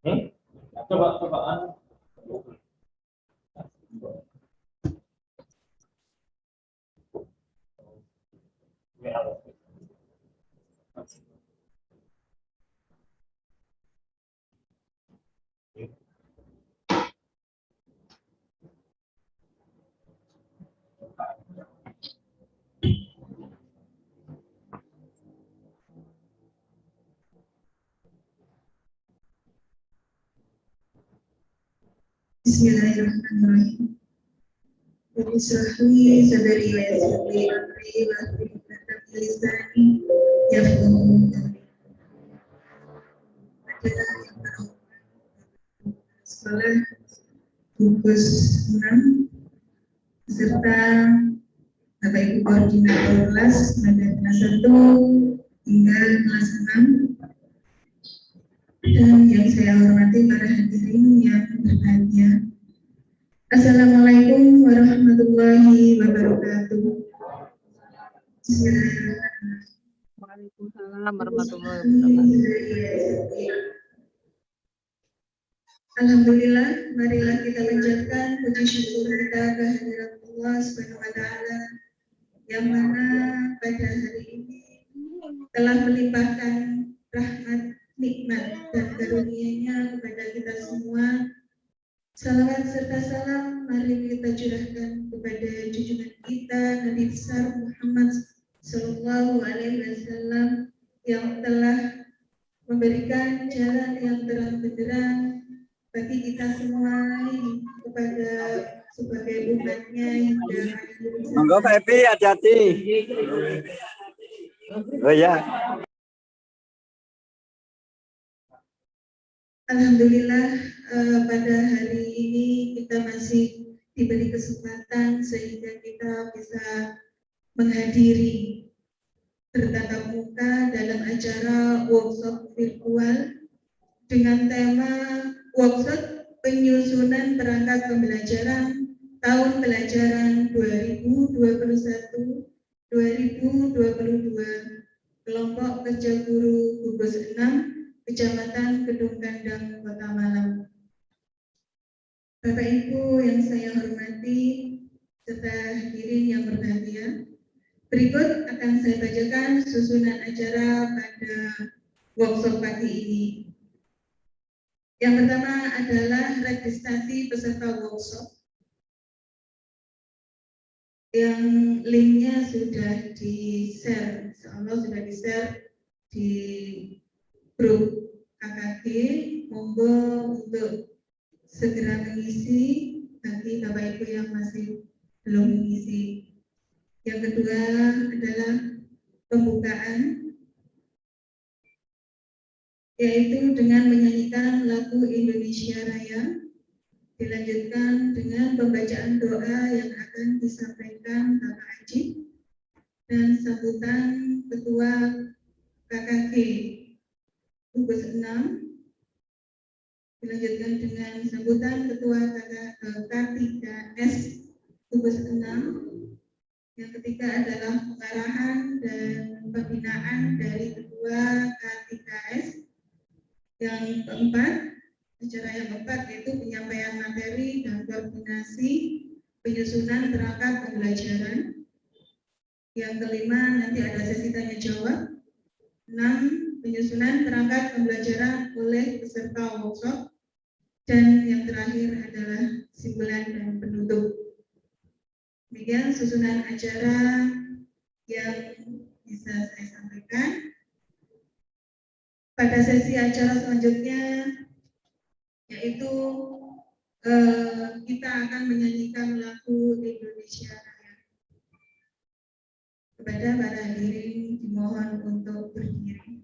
Coba cobaan. Bismillahirrahmanirrahim. Rabbi shrah li sadri wa yassir li amri wahlul 'uqdatam min lisani yafqahu qawli. Adalah yang berhormat sekolah gugus 6 beserta Bapak Ibu koordinator kelas mulai kelas 1 hingga kelas 6 dan yang saya hormati para hadirin yang berbahagia. Assalamualaikum warahmatullahi wabarakatuh. Waalaikumsalam warahmatullahi wabarakatuh. Alhamdulillah, marilah kita ucapkan puji syukur kita kehadirat Allah Subhanahu wa Ta'ala yang mana pada hari ini telah melimpahkan rahmat, nikmat dan karunia-Nya kepada kita semua. Salawat serta salam mari kita curahkan kepada junjungan kita Nabi besar Muhammad Sallallahu Alaihi Wasallam yang telah memberikan jalan yang terang benderang bagi kita semua ini kepada sebagai umatnya hingga akhir zaman. Monggo Pak Epi, hati-hati. Oh ya. Alhamdulillah pada hari ini kita masih diberi kesempatan sehingga kita bisa menghadiri bertatap muka dalam acara workshop virtual dengan tema workshop penyusunan perangkat pembelajaran tahun pelajaran 2021-2022 kelompok kerja guru gugus 6 Kecamatan Kedung Kandang, Kota Malang. Bapak Ibu yang saya hormati serta hadirin yang berbahagia, berikut akan saya bacakan susunan acara pada workshop pagi ini. Yang pertama adalah registrasi peserta workshop yang linknya sudah di-share, insyaallah sudah di-share di grup KKG. Monggo untuk segera mengisi bagi Bapak Ibu yang masih belum mengisi. Yang kedua adalah pembukaan, yaitu dengan menyanyikan lagu Indonesia Raya, dilanjutkan dengan pembacaan doa yang akan disampaikan Bapak Haji dan sambutan Ketua KKG gugus 6, dilanjutkan dengan sambutan Ketua K3S gugus 6. Yang ketiga adalah pengarahan dan pembinaan dari Ketua K3S. Yang keempat, acara yang keempat yaitu penyampaian materi dan koordinasi penyusunan perangkat pembelajaran. Yang kelima, nanti ada sesi tanya jawab. 6, penyusunan perangkat pembelajaran oleh peserta workshop. Dan yang terakhir adalah simpulan dan penutup. Demikian susunan acara yang bisa saya sampaikan. Pada sesi acara selanjutnya, yaitu kita akan menyanyikan lagu Indonesia Raya. Kepada para hadirin dimohon untuk berdiri.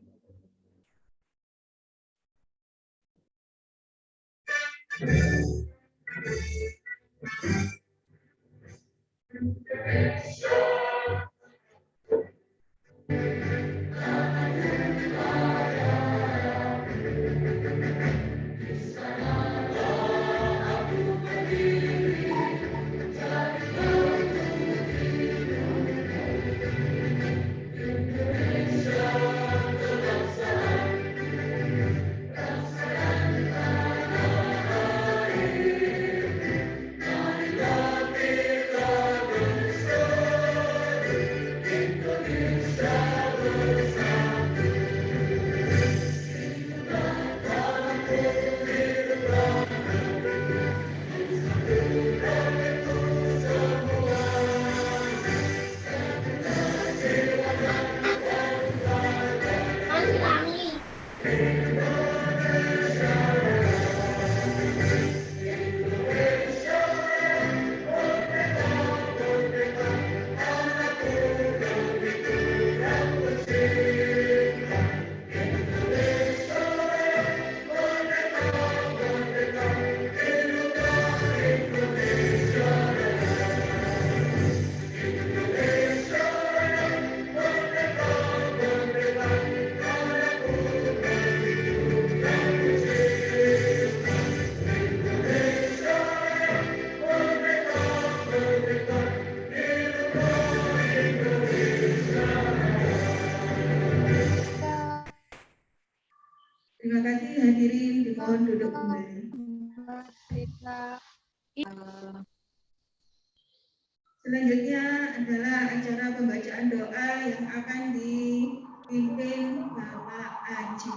Selanjutnya adalah acara pembacaan doa yang akan dipimpin Bapak Aji.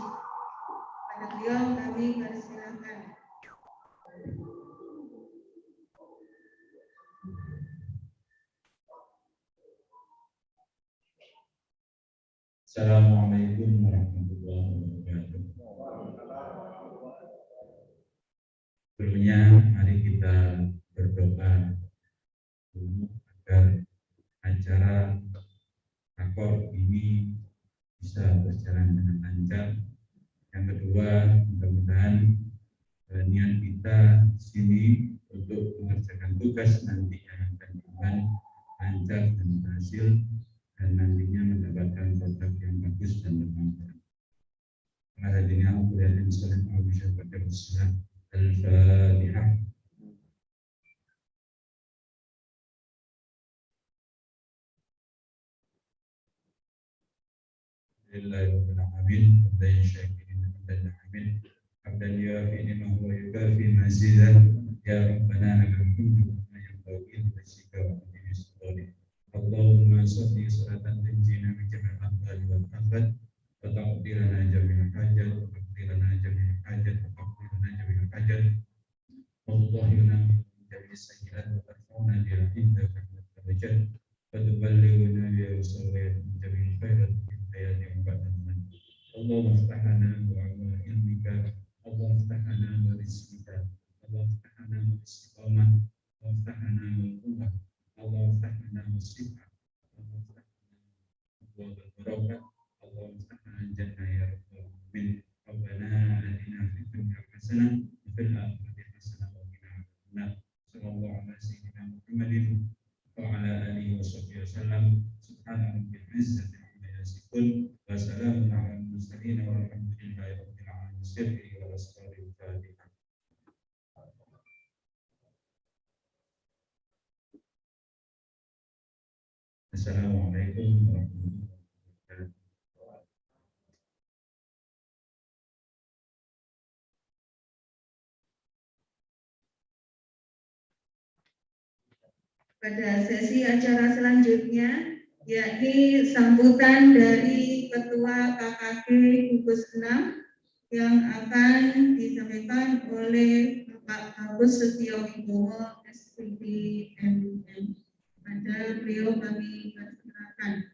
Pada beliau kami persilakan. Assalamualaikum warahmatullahi wabarakatuh. Sebelumnya mari kita berdoa dulu agar acara rakor ini bisa berjalan dengan lancar. Yang kedua, mudah-mudahan niat kita di sini untuk mengerjakan tugas nanti yang akan dilakukan lancar dan berhasil, dan nantinya mendapatkan produk yang bagus dan bermanfaat. Al-Fatihah. Bismillahirrahmanirrahim. Abdan yuafi ni'mahu wa yukafi mazidah. Ya Rabbana lakal hamdu kama yanbaghi li wajhika wa azimi sultanik. Allahumma shalli salatan tanjina min jami'il ahwali wal afat wa taqdirana jami'al hajat wa taqdirana jami'al hajat wa taqdirana jami'al hajat wa tudahhirna min jami'is sayyi'at wa tarfa'una biha indaka min darajat wa tuballighuna biha wasawiyat min jami'il khairat min hayati wa ba'daman. Allahumma iftah lana wa ilmika, Allahumma iftah lana wa rizqika, Allahumma iftah lana wa istiqamah, Allahumma iftah lana wa quwwah, Allahumma iftah lana wa sifah, Allahumma iftah lana wa barakah, Allahumma iftah lana jannah ya rabbal alamin. Rabbana atina fid dunya hasanah wa fil akhirati hasanah wa qina adzabannar. Sallallahu ala sayyidina Muhammadin wa ala alihi wa sahbihi wasallam. Subhana rabbil izzati amma yasifun wa salamun ala al-mursalin walhamdulillahi rabbil alamin. Sirri wa asrari al-Fatihah. Assalamualaikum warahmatullahi wabarakatuh. Pada sesi acara selanjutnya, yakni sambutan dari Ketua KKG Gugus 6 yang akan disampaikan oleh Bapak Agus Setio Wibowo, SPD MUN. Pada beliau kami persilakan.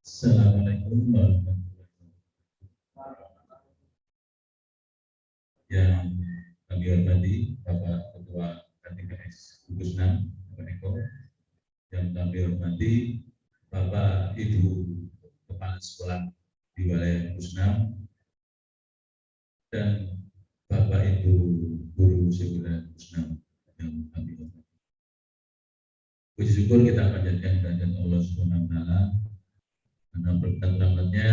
Assalamualaikum warahmatullahi wabarakatuh. Yang kami hormati Bapak Ketua KTKS Gugus 6, Bapak Eko. Yang kami hormati Bapak Ibu Kepala Sekolah di wilayah Gugus 6 dan Bapak Ibu Guru Sekolah Gugus 6 yang kami hormati. Puji syukur kita panjatkan kehadirat Allah Subhanahu wa taala karena berkat rahmatnya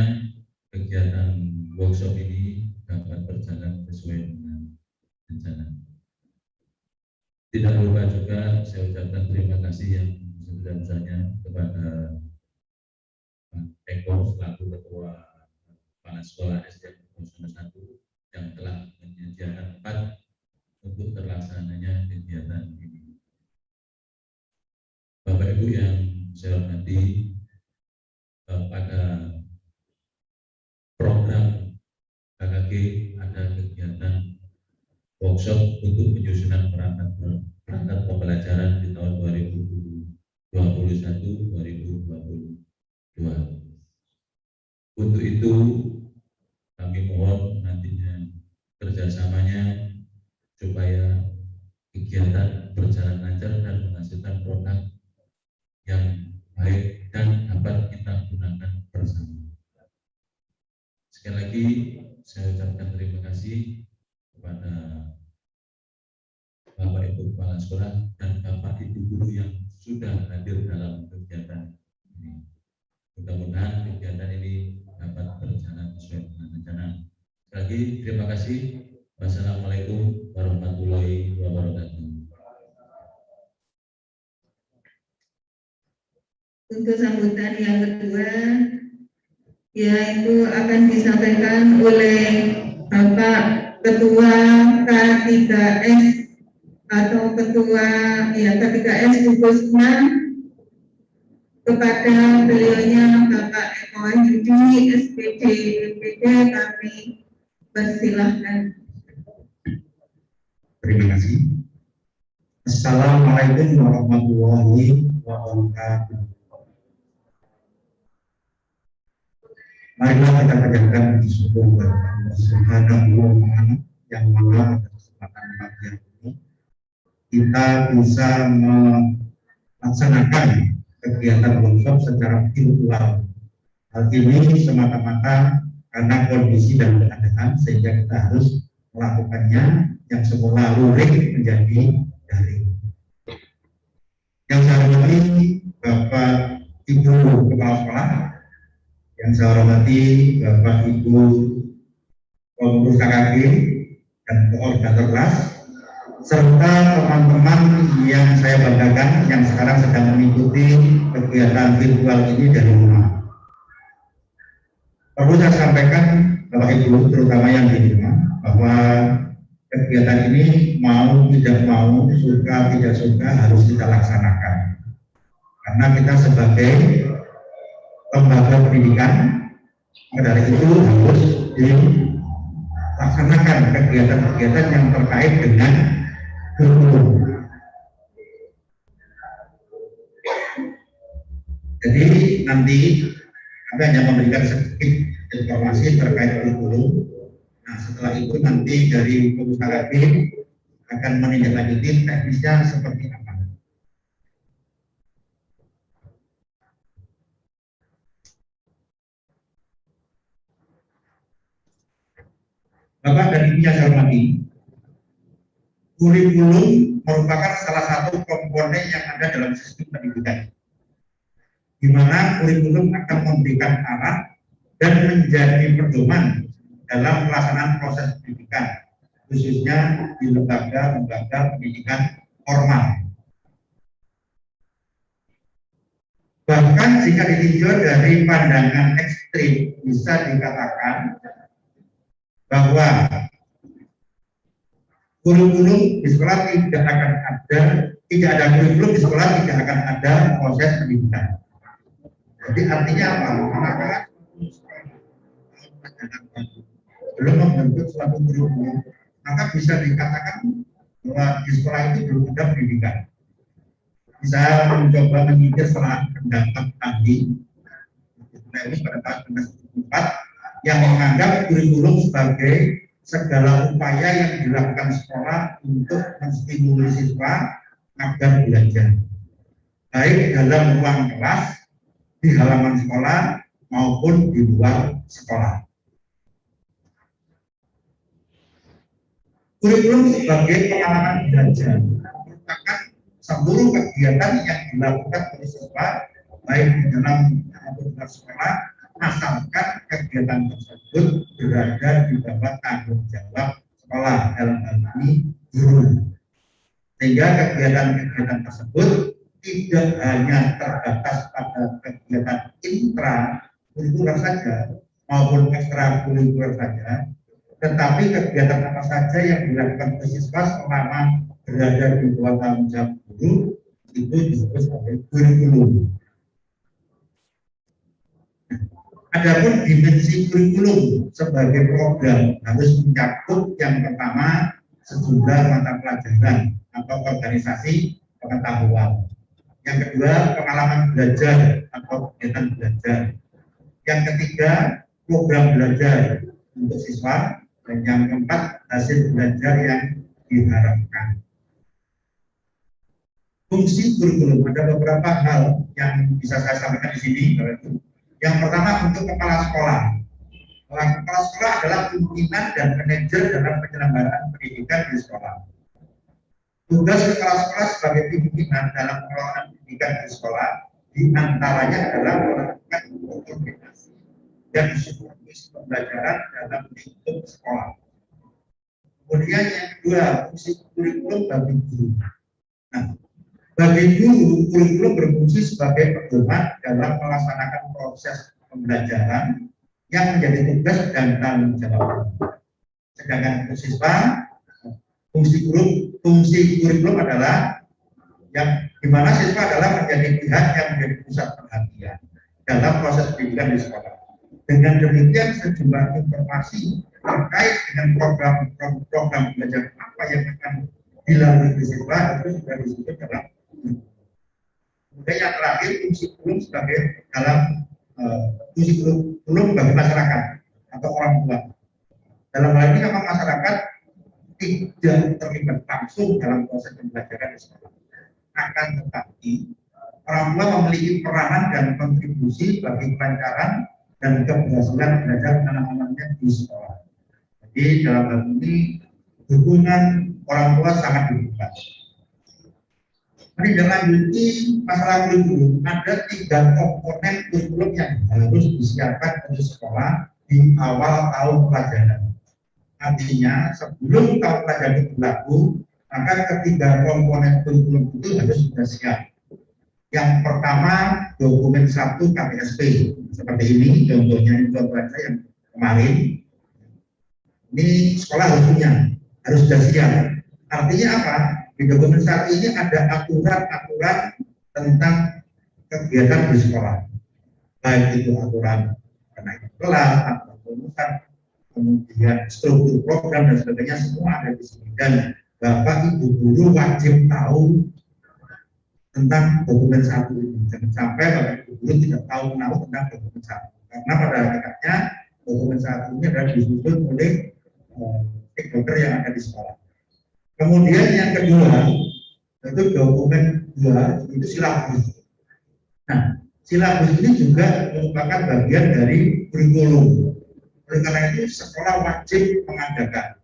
kegiatan workshop ini dapat berjalan sesuai dengan rencana. Tidak lupa juga saya ucapkan terima kasih yang sebesar-besarnya kepada Pak Eko selaku Ketua Kepala Sekolah SD 01 yang telah menyediakan tempat untuk terlaksananya kegiatan ini. Bapak Ibu yang saya hormati, pada program KKG ada kegiatan workshop untuk penyusunan perangkat pembelajaran di tahun 2021-2022. Untuk itu kami mohon nantinya kerjasamanya supaya kegiatan berjalan lancar dan menghasilkan produk yang baik dan dapat kita gunakan bersama. Sekali lagi saya ucapkan terima kasih kepada Bapak Ibu Kepala Sekolah dan Bapak Ibu Guru yang sudah hadir dalam kegiatan ini. Mudah-mudahan kegiatan ini dapat berjalan sesuai dengan rencana. Sekali lagi terima kasih. Wassalamualaikum warahmatullahi wabarakatuh. Untuk sambutan yang kedua, yaitu akan disampaikan oleh Bapak Ketua K3S atau Ketua K3S Gugus 6, kepada beliaunya Bapak Eko Wahyudi SPD DPD, kami persilahkan. Terima kasih. Assalamualaikum warahmatullahi wabarakatuh. Marilah kita panjatkan puji syukur kepada Allah Subhanahu wa Ta'ala yang mana pada kesempatan pagi ini kita bisa melaksanakan kegiatan workshop secara virtual. Hal ini semata-mata karena kondisi dan keadaan sehingga kita harus melakukannya yang semula luring menjadi daring. Yang saya hormati Bapak Ibu Kepala Sekolah, yang saya hormati Bapak Ibu Pengurus KKG dan koordinator kelas, serta teman-teman yang saya banggakan yang sekarang sedang mengikuti kegiatan virtual ini dari rumah. Perlu saya sampaikan Bapak Ibu, terutama yang di rumah, bahwa kegiatan ini mau tidak mau, suka tidak suka harus kita laksanakan. Karena kita sebagai lembaga pendidikan, dari itu harus dilaksanakan kegiatan-kegiatan yang terkait dengan kurikulum. Jadi nanti kami hanya memberikan sedikit informasi terkait kurikulum. Nah, setelah itu nanti dari Pengurus akan menindaklanjuti teknisnya seperti apa. Bapak dan Ibu yang saya hormati, kurikulum merupakan salah satu komponen yang ada dalam sistem pendidikan, di mana kurikulum akan memberikan arah dan menjadi pedoman dalam pelaksanaan proses pendidikan, khususnya di lembaga-lembaga pendidikan formal. Bahkan jika ditinjau dari pandangan ekstrim, bisa dikatakan bahwa kurikulum di sekolah tidak ada kurikulum di sekolah, tidak akan ada proses pendidikan. Jadi artinya apa? Maka belum membentuk suatu kurikulum, maka bisa dikatakan bahwa di sekolah itu belum ada pendidikan. Bisa mencoba menyingkir setelah pendapat tadi pada tahun 2004 yang menganggap kurikulum sebagai segala upaya yang dilakukan sekolah untuk menstimulus siswa agar belajar, baik dalam ruang kelas, di halaman sekolah maupun di luar sekolah. Kurikulum sebagai pengalaman belajar merupakan seluruh kegiatan yang dilakukan oleh siswa baik di dalam maupun di luar sekolah, asalkan kegiatan tersebut berada di bawah tanggung jawab sekolah, dalam hal ini guru. Sehingga kegiatan-kegiatan tersebut tidak hanya terbatas pada kegiatan intrakurikuler saja maupun ekstrakurikuler saja, tetapi kegiatan apa saja yang dilakukan oleh siswa selama berada di bawah tanggung jawab guru itu disebut sebagai kurikulum. Adapun dimensi kurikulum sebagai program harus mencakup yang pertama sejumlah mata pelajaran atau organisasi pengetahuan. Yang kedua, pengalaman belajar atau kegiatan belajar. Yang ketiga, program belajar untuk siswa. Dan yang keempat, hasil belajar yang diharapkan. Fungsi kurikulum, ada beberapa hal yang bisa saya sampaikan di sini. Yang pertama, untuk kepala sekolah. Kepala sekolah adalah pimpinan dan manajer dalam penyelenggaraan pendidikan di sekolah. Tugas kepala sekolah sebagai pimpinan dalam pengelolaan pendidikan di sekolah diantaranya adalah melakukan koordinasi dan supervisi pembelajaran dalam lingkup sekolah. Kemudian yang kedua, fungsi kurikulum bagi guru. Nah, bagi guru, kurikulum berfungsi sebagai pedoman dalam melaksanakan proses pembelajaran yang menjadi tugas dan tanggung jawab. Sedangkan untuk siswa, fungsi kurikulum adalah yang dimana siswa adalah menjadi pihak yang menjadi pusat perhatian dalam proses pendidikan di sekolah. Dengan demikian sejumlah informasi terkait dengan program belajar apa yang akan dilalui di siswa itu sudah disebut dalam. Kemudian yang terakhir fungsi kurikulum sebagai dalam fungsi kurikulum bagi masyarakat atau orang tua. Dalam hal ini memang masyarakat tidak terlibat langsung dalam proses pembelajaran di sekolah. Akan tetapi orang tua memiliki peranan dan kontribusi bagi kelancaran dan keberhasilan belajar anak-anaknya di sekolah. Jadi dalam hal ini dukungan orang tua sangat dibutuhkan. Menindaklanjuti masalah kurikulum, ada 3 komponen kurikulum yang harus disiapkan untuk sekolah di awal tahun pelajaran. Artinya sebelum tahun pelajaran itu berlaku, maka ketiga komponen kurikulum itu harus sudah siap. Yang pertama dokumen 1 KPSP seperti ini contohnya, contoh saya yang kemarin. Ini sekolah harus punya, harus sudah siap. Artinya apa? Di dokumen 1 ini ada aturan-aturan tentang kegiatan di sekolah, baik itu aturan kenaikan kelas, aturan lulusan, kemudian struktur program dan sebagainya, semua ada di sini. Dan Bapak Ibu guru wajib tahu tentang dokumen 1 ini. Jangan sampai Bapak Ibu guru tidak tahu tentang dokumen 1, karena pada hakikatnya dokumen 1 ini adalah disusun oleh stakeholder yang ada di sekolah. Kemudian yang kedua itu dokumen 2 itu silabus. Nah, silabus ini juga merupakan bagian dari kurikulum. Oleh karena itu sekolah wajib mengadakan.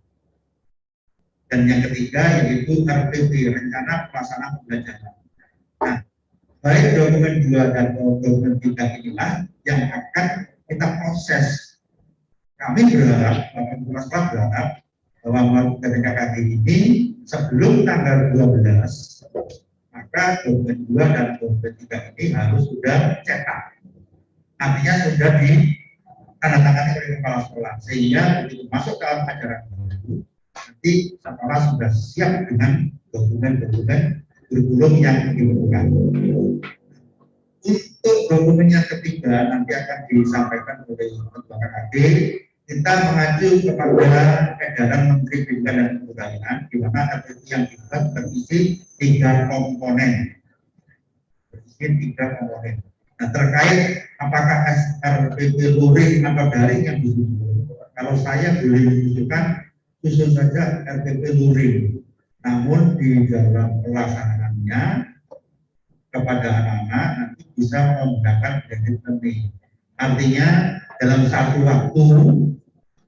Dan yang ketiga yaitu RPP, rencana pelaksanaan pembelajaran. Nah, baik dokumen 2 dan dokumen 3 inilah yang akan kita proses. Kami berharap, Bapak Sekolah berharap bahwa ketika kali ini sebelum tanggal 12, maka dokumen 2 dan dokumen 3 ini harus sudah cetak. Artinya sudah ditandatangani oleh kepala sekolah, sehingga begitu masuk dalam ajaran baru, nanti sekolah sudah siap dengan dokumen-dokumen kurikulum yang dibutuhkan. Untuk dokumen yang ketiga nanti akan disampaikan oleh Ketua KKD. Kita mengacu kepada edaran Menteri Pendidikan dan Kebudayaan, di mana RPP yang dibuat berisi 3 komponen. Nah, terkait apakah RPP luring atau daring yang disusun, kalau saya boleh menunjukkan susun saja RPP luring. Namun di dalam pelaksanaannya kepada anak-anak nanti bisa menggunakan blended learning. Artinya dalam satu waktu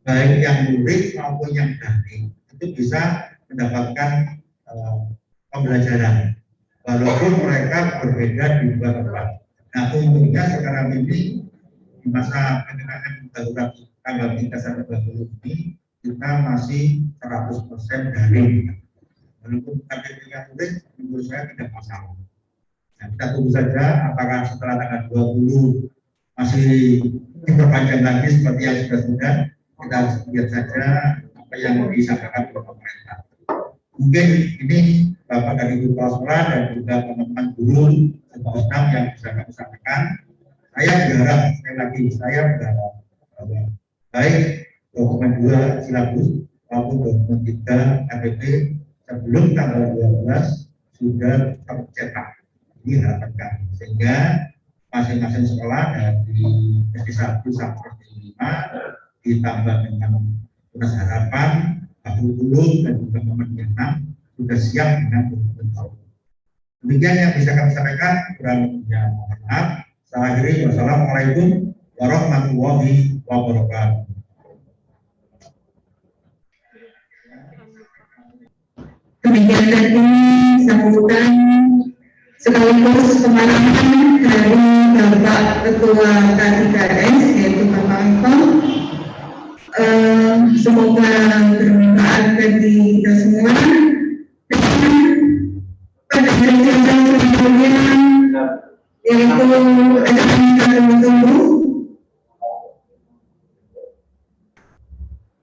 baik yang luring maupun yang daring itu bisa mendapatkan pembelajaran walaupun mereka berbeda di 2 tempat. Nah, umumnya sekarang ini di masa PPKM darurat tanggal 3 sampai 20 ini kita masih 100% daring. Walaupun KPP yang luring menurut saya tidak masalah. Nah, kita tunggu saja apakah setelah tanggal 20 masih diperpanjang lagi seperti yang sudah. Kita lihat saja apa yang disampaikan oleh pemerintah. Mungkin ini Bapak dari Kepala Sekolah dan juga teman-teman guru atau staff yang bisa kami sampaikan. Saya berharap, sekali lagi saya berharap bahwa baik dokumen 2 silabus maupun dokumen 3 RPP sebelum tanggal 12 sudah tercetak. Ini harapan kami, sehingga masing-masing sekolah dari SD 1 sampai SD 5 ditambah dengan tunas harapan, kurikulum dan juga Muhammadiyah 6 sudah siap dengan dokumen tahun. Demikian yang bisa kami sampaikan, kurang lebihnya mohon maaf. Saya akhiri, wassalamualaikum warahmatullahi wabarakatuh. Demikian tadi sambutan sekaligus pengalaman dari Bapak Ketua K3S yaitu Bapak Eko. Semoga bermanfaat bagi kita semua. Dan pada perjalanan selanjutnya yaitu akan kita tunggu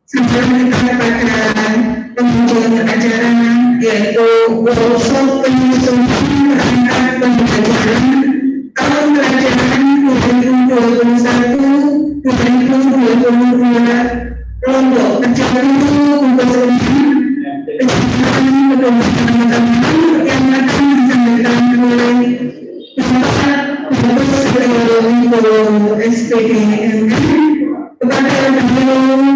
Sebelum kita pada penghujung acara, yaitu workshop penyusunan perangkat pembelajaran tahun pelajaran 2021-2022 kelompok kerja guru untuk penyusunan teman-teman yang akan disampaikan oleh Bapak Guru SPDMN kepada beliau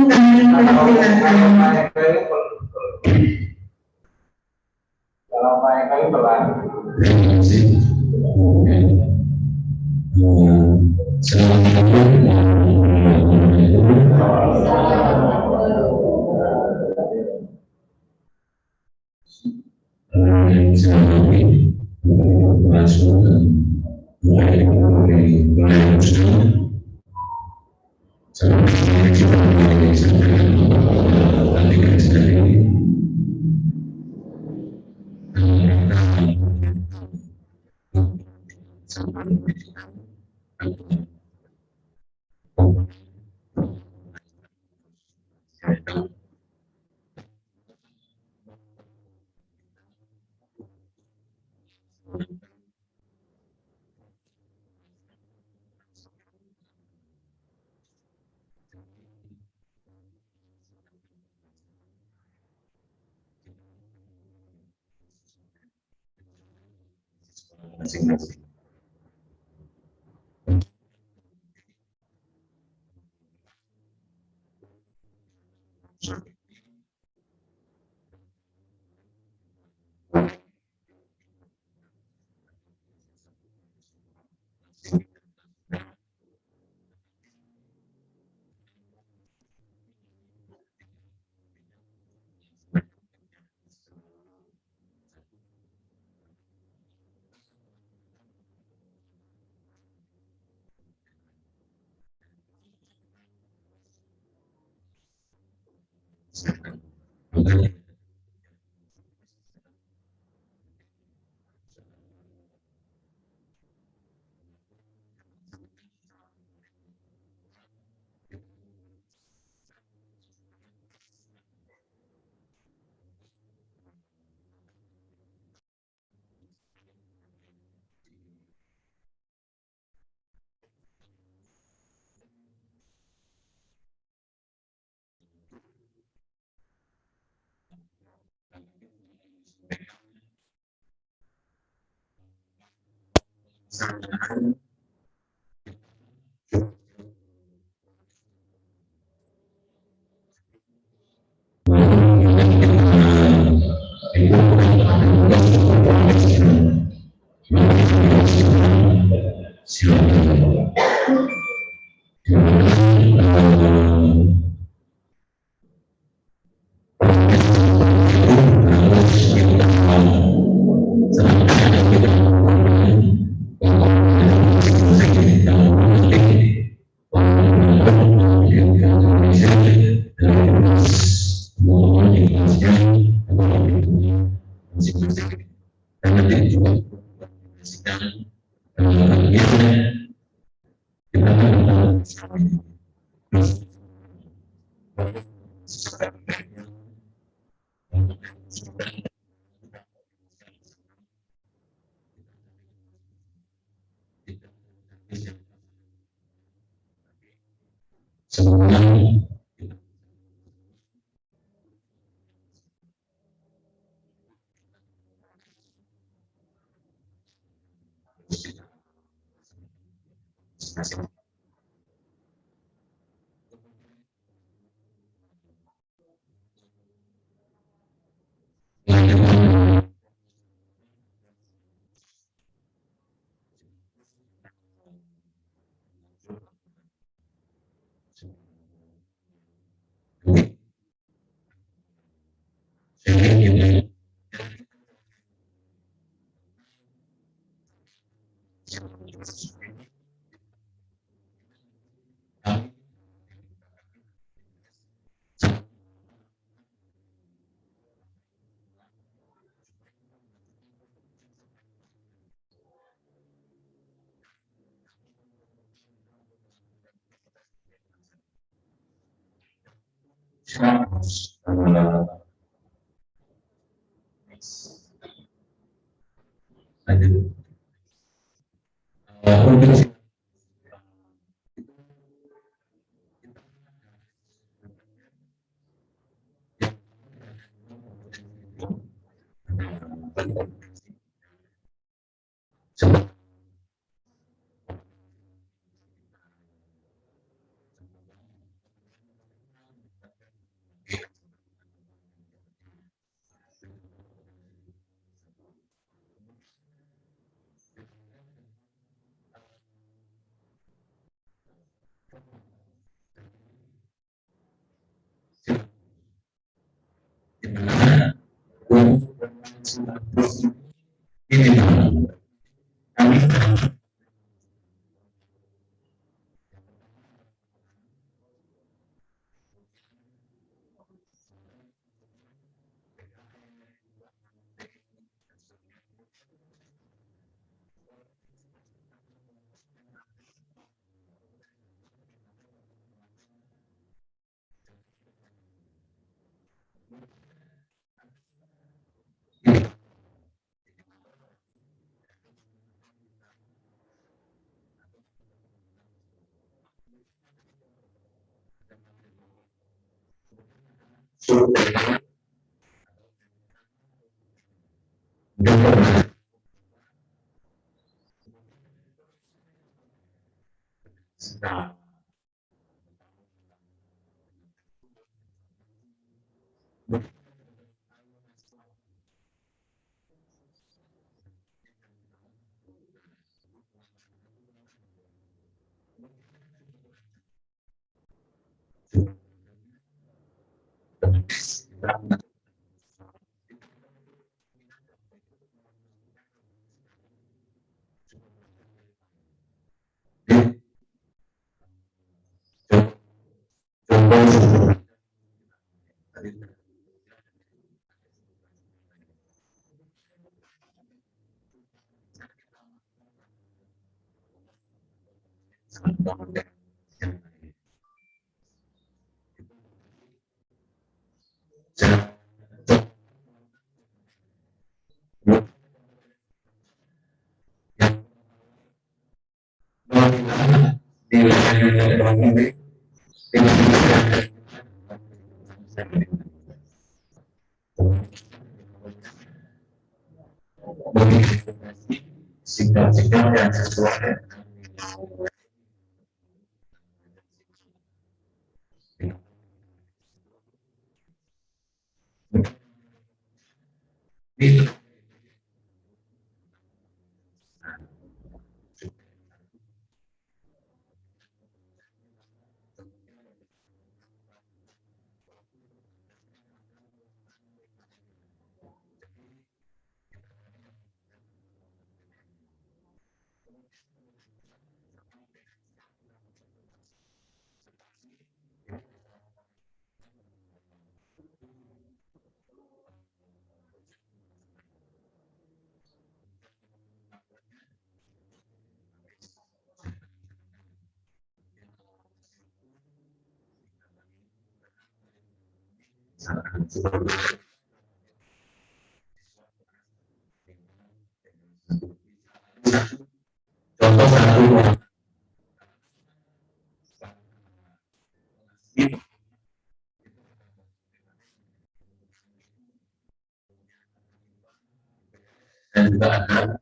kami persilakan. Masing-masing. Lanjut. Untuk ini sikap-sikap yang sesuai itu. Contoh satu dan juga ada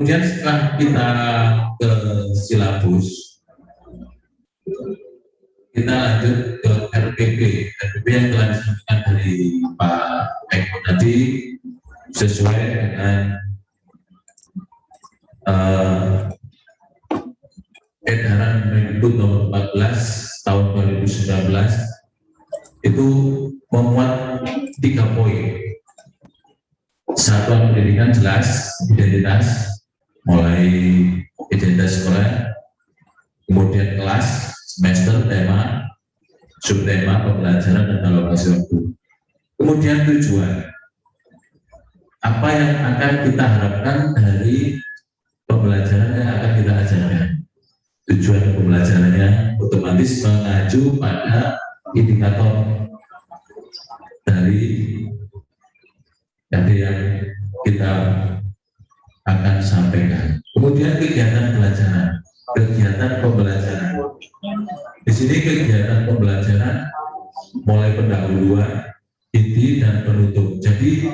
kemudian setelah kita ke silabus, kita lanjut ke RPP yang telah disampaikan dari Pak Eko tadi sesuai dengan edaran Mendikbud nomor 14 tahun 2019 itu memuat 3 poin. Satuan pendidikan jelas, identitas, mulai identitas sekolah, kemudian kelas, semester, tema, subtema, pembelajaran, dan alokasi waktu. Kemudian tujuan, apa yang akan kita harapkan dari pembelajaran yang akan kita ajarkan. Tujuan pembelajarannya otomatis mengacu pada indikator dari yang kita akan sampaikan. Kemudian kegiatan pembelajaran. Di sini kegiatan pembelajaran mulai pendahuluan, inti, dan penutup. Jadi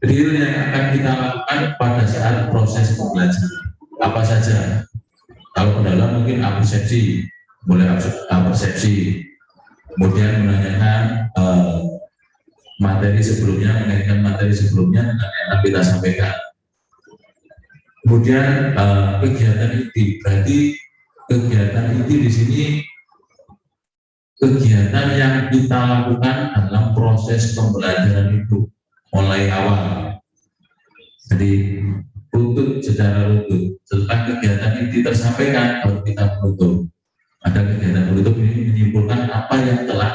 real yang akan kita lakukan pada saat proses pembelajaran. Apa saja? Kalau pendahuluan mungkin persepsi, mulai persepsi. Kemudian menanyakan materi sebelumnya, mengaitkan materi sebelumnya dengan yang akan kita sampaikan. Kemudian kegiatan inti, berarti kegiatan inti di sini kegiatan yang kita lakukan dalam proses pembelajaran itu mulai awal. Jadi runtut secara runtut. Setelah kegiatan inti tersampaikan, baru kita menutup. Ada kegiatan penutup ini menyimpulkan apa yang telah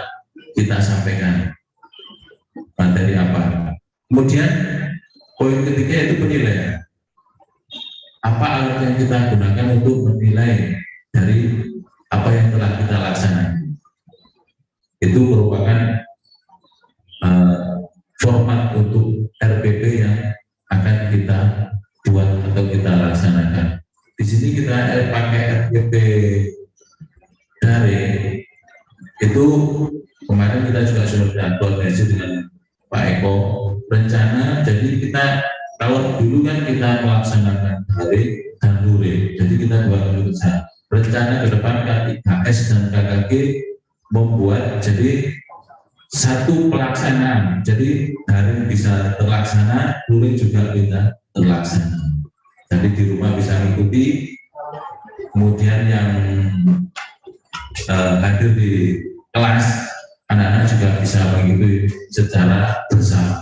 kita sampaikan. Materi apa. Kemudian poin ketiga itu penilaian. Apa alat yang kita gunakan untuk menilai dari apa yang telah kita laksanakan. Itu merupakan format untuk RPP yang akan kita buat atau kita laksanakan. Di sini kita pakai RPP daring. Itu kemarin kita juga sudah koordinasi dengan Pak Eko. Rencana, jadi kita kalau dulu kan kita melaksanakan daring dan luring. Jadi kita buat kerja. Rencana ke depan K3S dan KKG membuat jadi satu pelaksanaan. Jadi daring bisa terlaksana, luring juga bisa terlaksana. Jadi di rumah bisa mengikuti. Kemudian yang hadir di kelas, anak-anak juga bisa mengikuti secara bersama.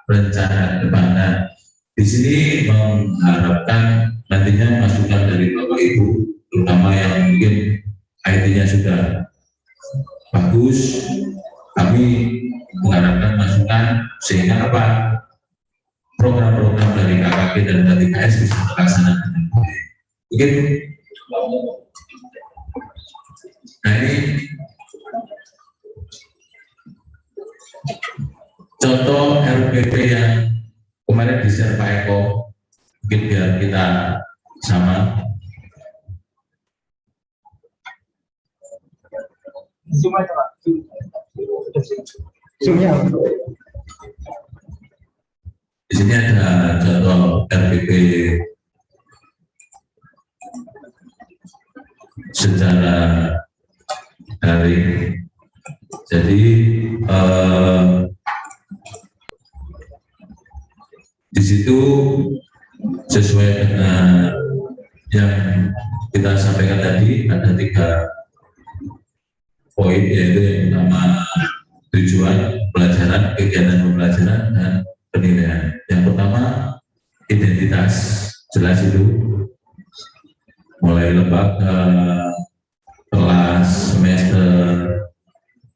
Rencana depannya di sini mengharapkan nantinya masukan dari Bapak Ibu, terutama yang mungkin IT-nya sudah bagus. Kami mengharapkan masukan sehingga apa program-program dari KKG dan K3S bisa terlaksanakan dengan baik. Begitu. Nah, ini contoh RPP yang kemarin di-share Pak Eko, mungkin biar kita sama. Di sini ada contoh RPP secara daring. Jadi di situ sesuai dengan yang kita sampaikan tadi ada 3 poin, yaitu yang pertama tujuan pembelajaran, kegiatan pembelajaran, dan penilaian. Yang pertama identitas, jelas itu mulai lembaga, kelas, semester,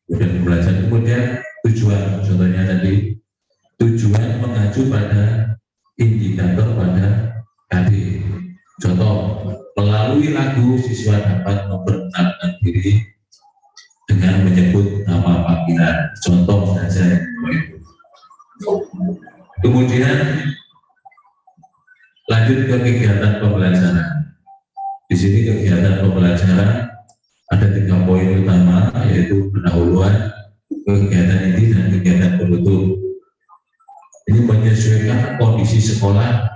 kemudian pembelajaran. Kemudian tujuan, contohnya tadi tujuan mengacu pada indikator pada tadi. Contoh, melalui lagu siswa dapat memperkenalkan diri dengan menyebut nama panggilan. Contoh saja. Kemudian lanjut ke kegiatan pembelajaran. Di sini kegiatan pembelajaran ada 3 poin utama, yaitu pendahuluan, kegiatan inti, dan kegiatan penutup. Ini menyesuaikan kondisi sekolah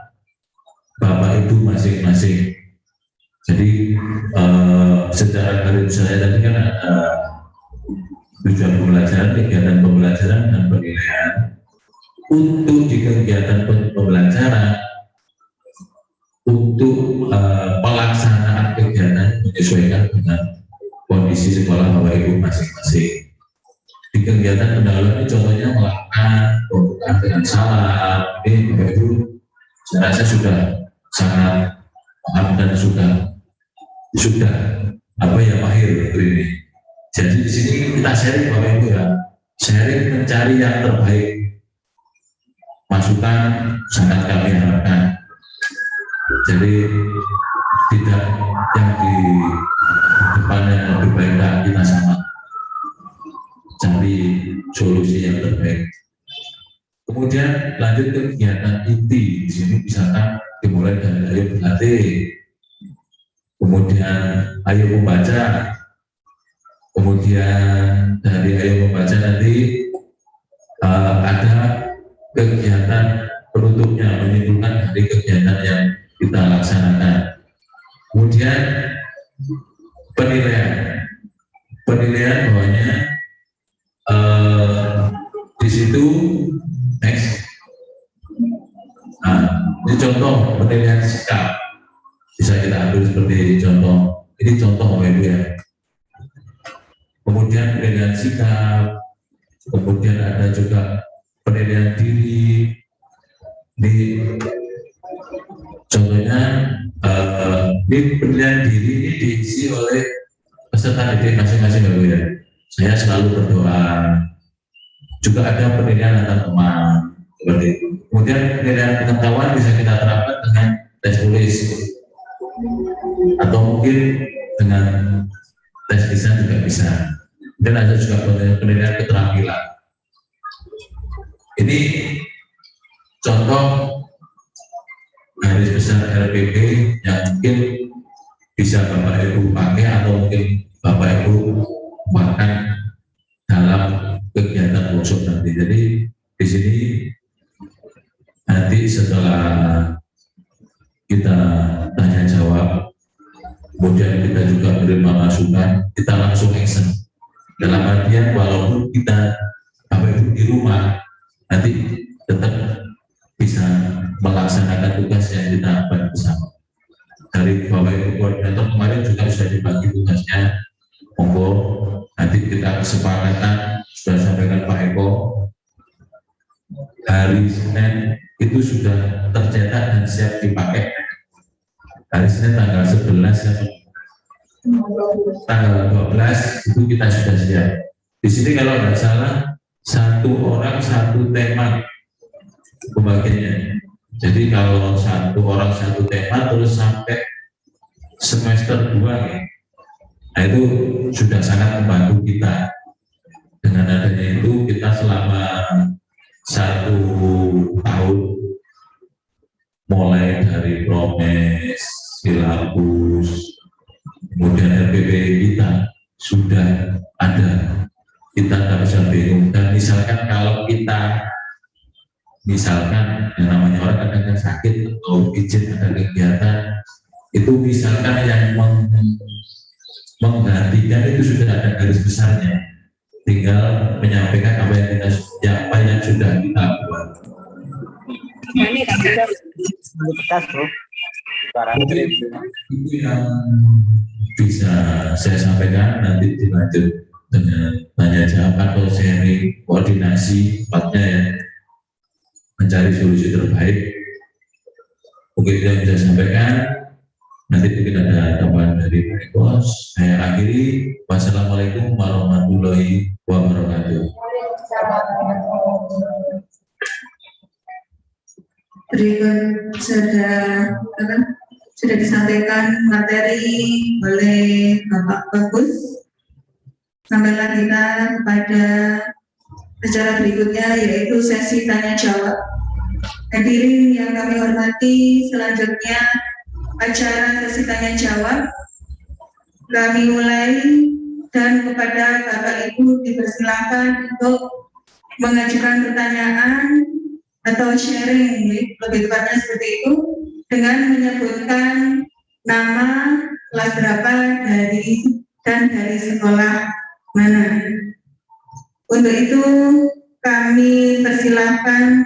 Bapak Ibu masing-masing. Jadi secara garis besar tadi kan ada tujuan pembelajaran, kegiatan pembelajaran, dan penilaian. Untuk di kegiatan pembelajaran, untuk pelaksanaan kegiatan menyesuaikan dengan kondisi sekolah Bapak Ibu masing-masing. Di kegiatan pendahuluan ini contohnya melakukan pembukaan dengan salam. Ini Bapak Ibu saya rasa sudah sangat paham dan sudah mahir untuk ini. Jadi di sini kita sharing Bapak Ibu ya, sharing mencari yang terbaik. Masukan sangat kami harapkan. Jadi tidak yang di depan yang lebih baik, kita sama cari solusi yang terbaik. Kemudian lanjut ke kegiatan inti. Di sini misalkan dimulai dari ayo berlatih, kemudian ayo membaca, kemudian dari ayo membaca nanti ada kegiatan penutupnya, menyimpulkan dari kegiatan yang kita laksanakan. Kemudian penilaian bahwanya di situ next. Nah, ini contoh penilaian sikap bisa kita ambil seperti contoh. Ini contoh Bapak Ibu ya. Kemudian penilaian sikap, kemudian ada juga penilaian diri. Di contohnya di penilaian diri ini diisi oleh peserta didik masing-masing Bapak ya. Saya selalu berdoa. Juga ada penilaian antar teman seperti itu. Kemudian penilaian pengetahuan bisa kita terapkan dengan tes tulis atau mungkin dengan tes lisan juga bisa. Dan ada juga penilaian keterampilan. Ini contoh garis besar LPP yang mungkin bisa Bapak Ibu pakai atau mungkin Bapak Ibu makan dalam kegiatan workshop nanti. Jadi di sini nanti setelah kita tanya jawab, kemudian kita juga menerima masukan, kita langsung action. Dalam artian walaupun kita Bapak Ibu di rumah nanti tetap bisa melaksanakan tugas yang kita buat bersama. Dari Bapak Ibu koordinator kemarin juga sudah dibagi tugasnya. Monggo nanti kita kesepakatan sudah sampaikan Pak Eko, hari Senin itu sudah tercetak dan siap dipakai. Hari Senin tanggal 11 tanggal 12 itu kita sudah siap. Di sini kalau tidak salah satu orang satu tema pembagiannya. Jadi kalau satu orang satu tema terus sampai semester 2 ya. Nah itu sudah sangat membantu kita. Dengan adanya itu kita selama 1 tahun mulai dari promes, silabus, kemudian RPP kita sudah ada. Kita tak bisa bingung. Dan misalkan kalau kita yang namanya orang kadang-kadang sakit atau izin ada kegiatan itu misalkan yang menggantikan itu sudah ada garis besarnya, tinggal menyampaikan apa yang sudah kita buat. Itu yang bisa saya sampaikan. Nanti dilanjut dengan tanya jawab atau sharing koordinasi tempatnya ya, mencari solusi terbaik. Mungkin yang bisa sampaikan. Nanti mungkin ada tambahan dari Pak Eko. Saya akhiri. Wassalamualaikum warahmatullahi wabarakatuh. Berikut sudah disampaikan materi oleh Bapak Bagus. Sampailah kita kepada acara berikutnya, yaitu sesi tanya jawab. Hadirin yang kami hormati, selanjutnya acara sesi tanya jawab kami mulai, dan kepada Bapak Ibu dipersilakan untuk mengajukan pertanyaan atau sharing, lebih tepatnya seperti itu, dengan menyebutkan nama, kelas berapa, dari sekolah mana. Untuk itu kami persilahkan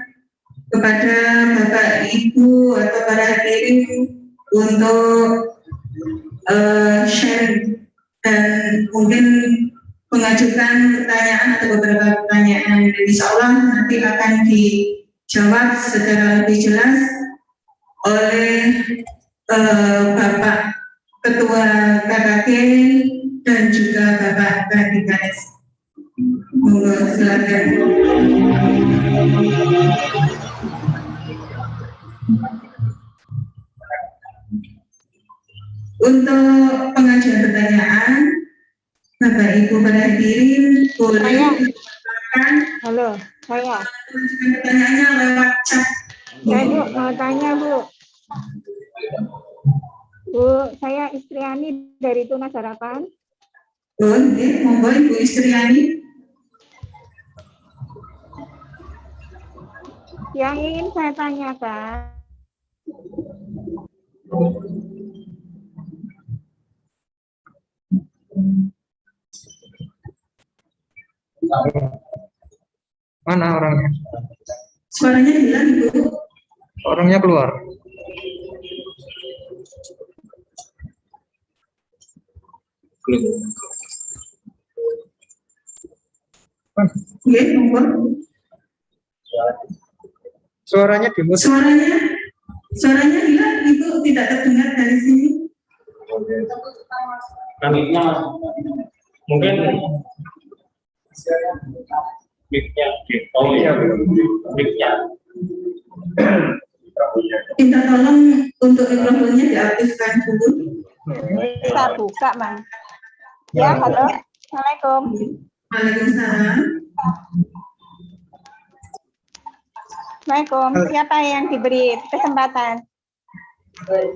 kepada Bapak Ibu atau para hadirin untuk sharing, dan mungkin mengajukan pertanyaan atau beberapa pertanyaan. Insya Allah nanti akan dijawab secara lebih jelas oleh Bapak Ketua KKG dan juga Bapak Kadikades. Monggo silakan. Untuk pengajuan pertanyaan, Bapak Ibu para hadirin boleh silakan. Halo, saya. Mengajukan pertanyaannya lewat chat. Saya Bu, mau tanya Bu. Bu, saya Istriani dari Tunas Harapan. Oh, oke, monggo Ibu Istriani. Yang ingin saya tanyakan, mana orangnya? Suaranya hilang Ibu. Orangnya keluar. Oke, monggo. Suaranya dimut. Suaranya hilang Ibu, tidak terdengar dari sini. Mungkin mic-nya oh iya mic-nya Minta tolong untuk mikrofonnya diaktifkan dulu. bisa buka, Mang. Ya, halo. Assalamualaikum. Waalaikumsalam. Assalamualaikum. Siapa yang diberi kesempatan?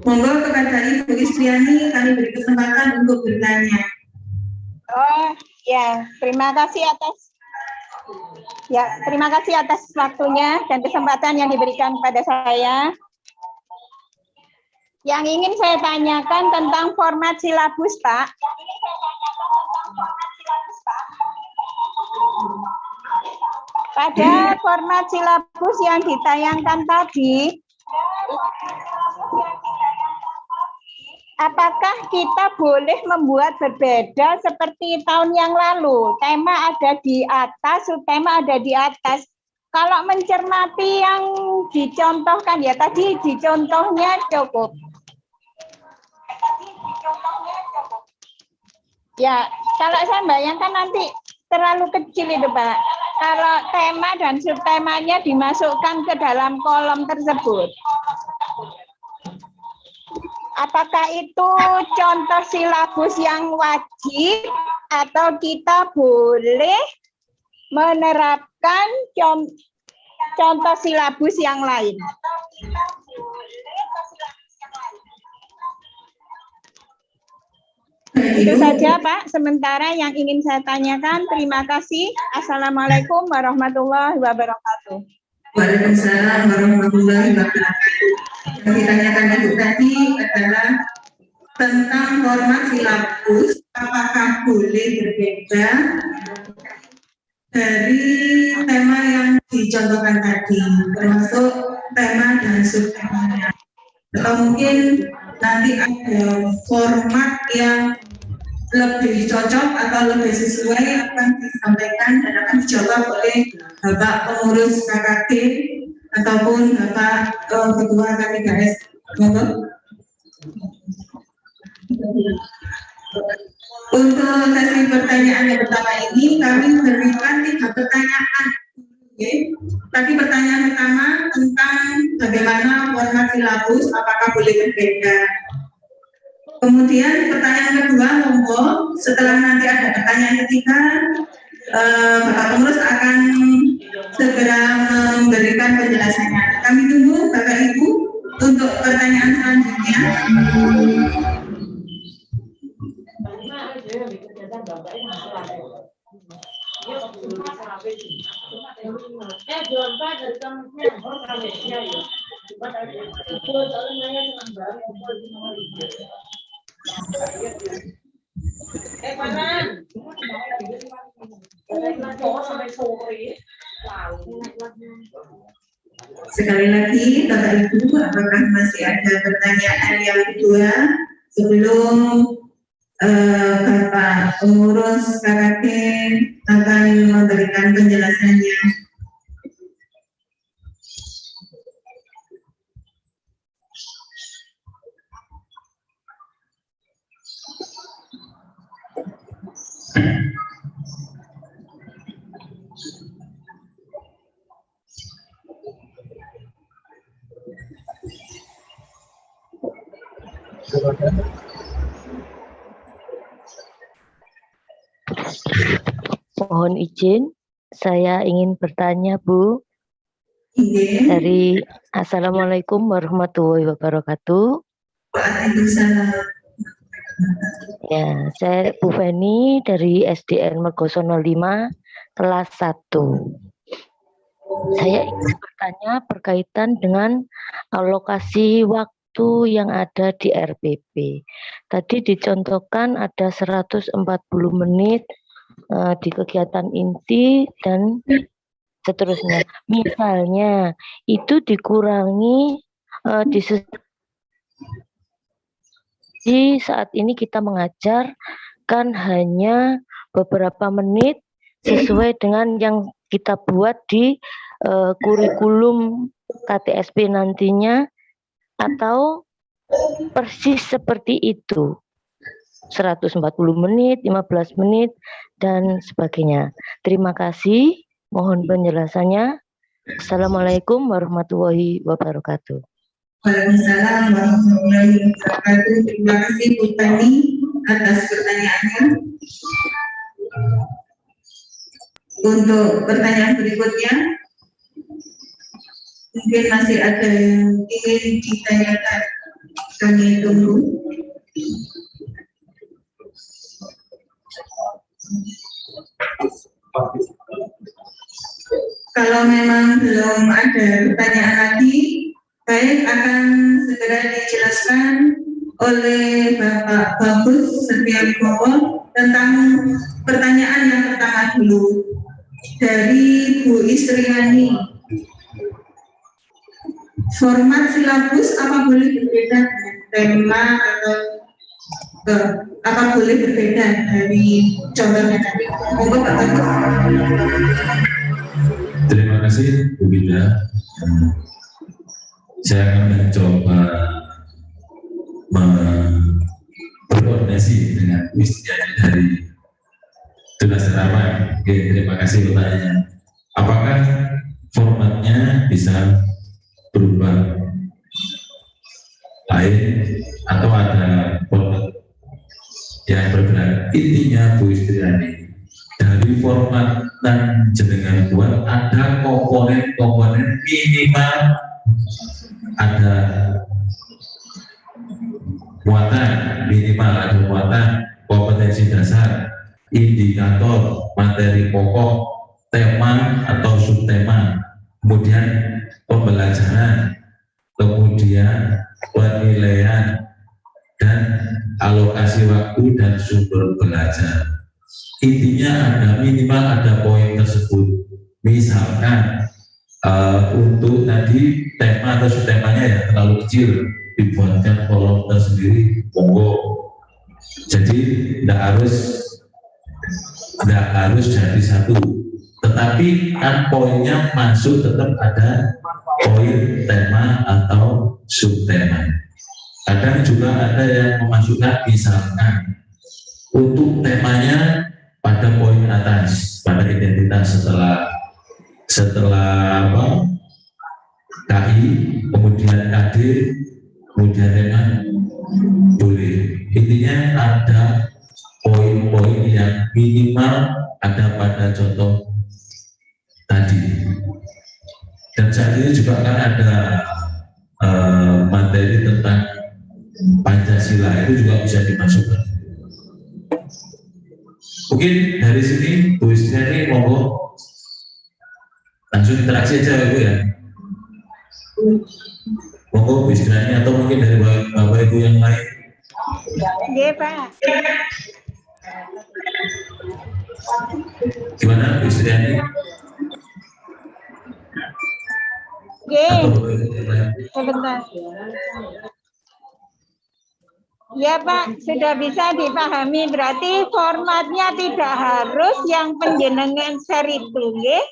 Monggo kepada Ibu Istriani kami beri kesempatan untuk bertanya. Oh, ya. Terima kasih atas waktunya dan kesempatan yang diberikan kepada saya. Yang ingin saya tanyakan tentang format silabus, Pak. Pada format silabus yang ditayangkan tadi, apakah kita boleh membuat berbeda seperti tahun yang lalu? Tema ada di atas, subtema ada di atas. Kalau mencermati yang dicontohkan, ya tadi dicontohnya cukup. Ya, kalau saya bayangkan nanti terlalu kecil itu, Pak. Kalau tema dan subtemanya dimasukkan ke dalam kolom tersebut. Apakah itu contoh silabus yang wajib atau kita boleh menerapkan contoh silabus yang lain? Itu saja Pak, sementara yang ingin saya tanyakan. Terima kasih. Assalamualaikum warahmatullahi wabarakatuh. Waalaikumsalam warahmatullahi wabarakatuh. Yang ditanyakan Ibu tadi adalah tentang format silabus, apakah boleh berbeda dari tema yang dicontohkan tadi, termasuk tema dan subtemanya. Atau mungkin nanti ada format yang lebih cocok atau lebih sesuai akan disampaikan dan akan dijawab oleh Bapak Pengurus KKG ataupun Bapak Ketua KKGS. Untuk sesi pertanyaan yang pertama ini kami berikan 3 pertanyaan. Okay. Tadi pertanyaan pertama tentang bagaimana format silabus, apakah boleh berbeda. Kemudian pertanyaan kedua, monggo setelah nanti ada pertanyaan ketiga, Bapak Pengurus akan segera memberikan penjelasannya. Kami tunggu Bapak Ibu untuk pertanyaan selanjutnya. Sekali lagi, Bapak Ibu, apakah masih ada pertanyaan yang kedua sebelum Bapak pengurus KKK akan memberikan penjelasannya. Mohon izin, saya ingin bertanya, Bu. Izin. Dari Assalamualaikum warahmatullahi wabarakatuh. Waalaikumsalam. Ya, saya Bu Feni dari SDN Mergosono 5, kelas 1. Saya ingin bertanya berkaitan dengan alokasi waktu yang ada di RPP. Tadi dicontohkan ada 140 menit di kegiatan inti dan seterusnya. Misalnya itu dikurangi di saat ini kita mengajar kan hanya beberapa menit sesuai dengan yang kita buat di kurikulum KTSP nantinya, atau persis seperti itu 140 menit, 15 menit dan sebagainya. Terima kasih, mohon penjelasannya. Assalamualaikum warahmatullahi wabarakatuh. Waalaikumsalam warahmatullahi wabarakatuh. Terima kasih Bu Tani atas pertanyaannya. Untuk pertanyaan berikutnya, mungkin masih ada yang ingin ditanyakan, kami tunggu. Kalau memang belum ada pertanyaan lagi, baik, akan segera dijelaskan oleh Bapak Bagus Setiawibowo tentang pertanyaan yang pertama dulu dari Bu Istriani. Format silabus apa boleh berbeda dengan tema atau apa boleh berbeda dari contohnya tadi? Monggo Pak Bagus. Terima kasih Bu Bida. Saya akan mencoba berkoordinasi dengan Bu Istriani dari Tunas Terawan. Oke, terima kasih pertanyaannya. Apakah formatnya bisa berubah lain atau ada format yang berbeda? Intinya Bu Istriani, dari format dan jenengan buat ada komponen-komponen minimal, ada muatan minimal, ada muatan kompetensi dasar, indikator, materi pokok, tema atau subtema, kemudian pembelajaran, kemudian penilaian, dan alokasi waktu dan sumber belajar. Intinya ada minimal ada poin tersebut. Misalkan untuk tadi tema atau subtemanya yang terlalu kecil, dibuatkan kolom tersendiri, monggo. Jadi tidak harus jadi satu, tetapi kan poinnya masuk tetap ada poin tema atau subtema. Kadang juga ada yang memasukkan misalkan untuk temanya pada poin atas, pada identitas setelah KI, kemudian KD, kemudian tema, boleh. Intinya ada poin-poin yang minimal ada pada contoh tadi. Dan saat ini juga kan ada materi tentang Pancasila, itu juga bisa dimasukkan. Mungkin dari sini Bu Istriani monggo langsung interaksi aja Bu ya. Monggo Bu Istriani, atau mungkin dari Bapak Ibu yang lain. Iya Pak. Gimana Bu Istriani? Iya. Atau Bapak Ibu yang lain? Sebentar. Ya Pak, sudah bisa dipahami. Berarti formatnya tidak harus yang penjenengan share itu, nggih?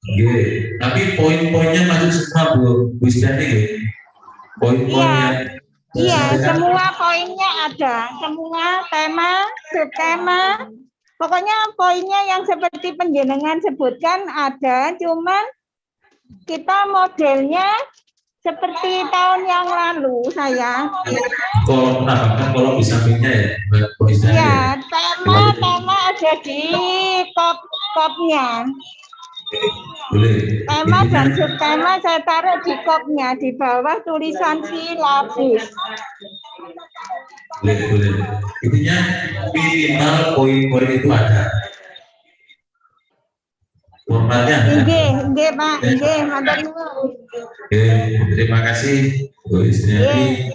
Nggih, tapi poin-poinnya masuk semua Bu Istiani nggih. Poin-poinnya. Iya, semua poinnya ada. Semua tema, subtema. Pokoknya poinnya yang seperti penjenengan sebutkan ada, cuman kita modelnya seperti tahun yang lalu saya. Kalau menambahkan kolom di sampingnya ya, Bu Istiani. Iya, tema ada di kopnya. Boleh. Tema dan subtema saya taruh di kopnya, di bawah tulisan silabus. Boleh. Intinya minimal poin-poin itu ada. Formatnya ada. Nggih Pak, nggih, matur nuwun. Oke, terima kasih Bu Istriani.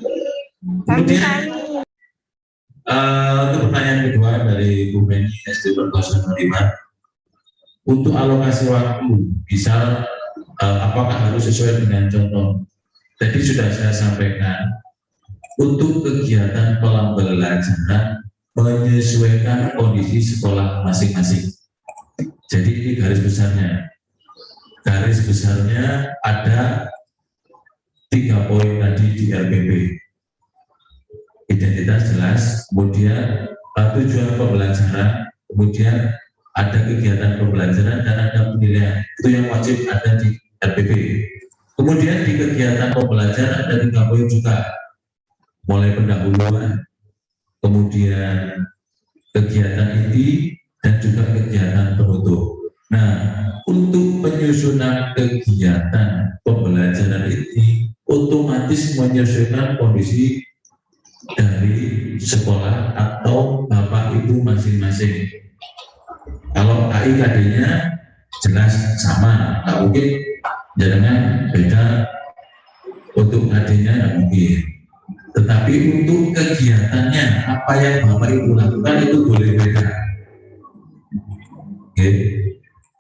Kemudian untuk pertanyaan kedua dari Bu Beni SD Perkosan 5. Untuk alokasi waktu, misal apakah harus sesuai dengan contoh? Tadi sudah saya sampaikan, untuk kegiatan pembelajaran menyesuaikan kondisi sekolah masing-masing. Jadi ini garis besarnya. Garis besarnya ada 3 poin tadi di RPP. Identitas jelas, kemudian tujuan pembelajaran, kemudian ada kegiatan pembelajaran dan ada penilaian. Itu yang wajib ada di RPP. Kemudian di kegiatan pembelajaran ada 3 poin juga, mulai pendahuluan, kemudian kegiatan inti, dan juga kegiatan penutup. Nah, untuk penyusunan kegiatan pembelajaran ini otomatis menyesuaikan kondisi dari sekolah atau Bapak Ibu masing-masing. Kalau KIKD-nya jelas sama, nggak mungkin jangan beda. Untuk KD-nya nggak mungkin. Tetapi untuk kegiatannya, apa yang Bapak Ibu lakukan itu boleh beda. Oke.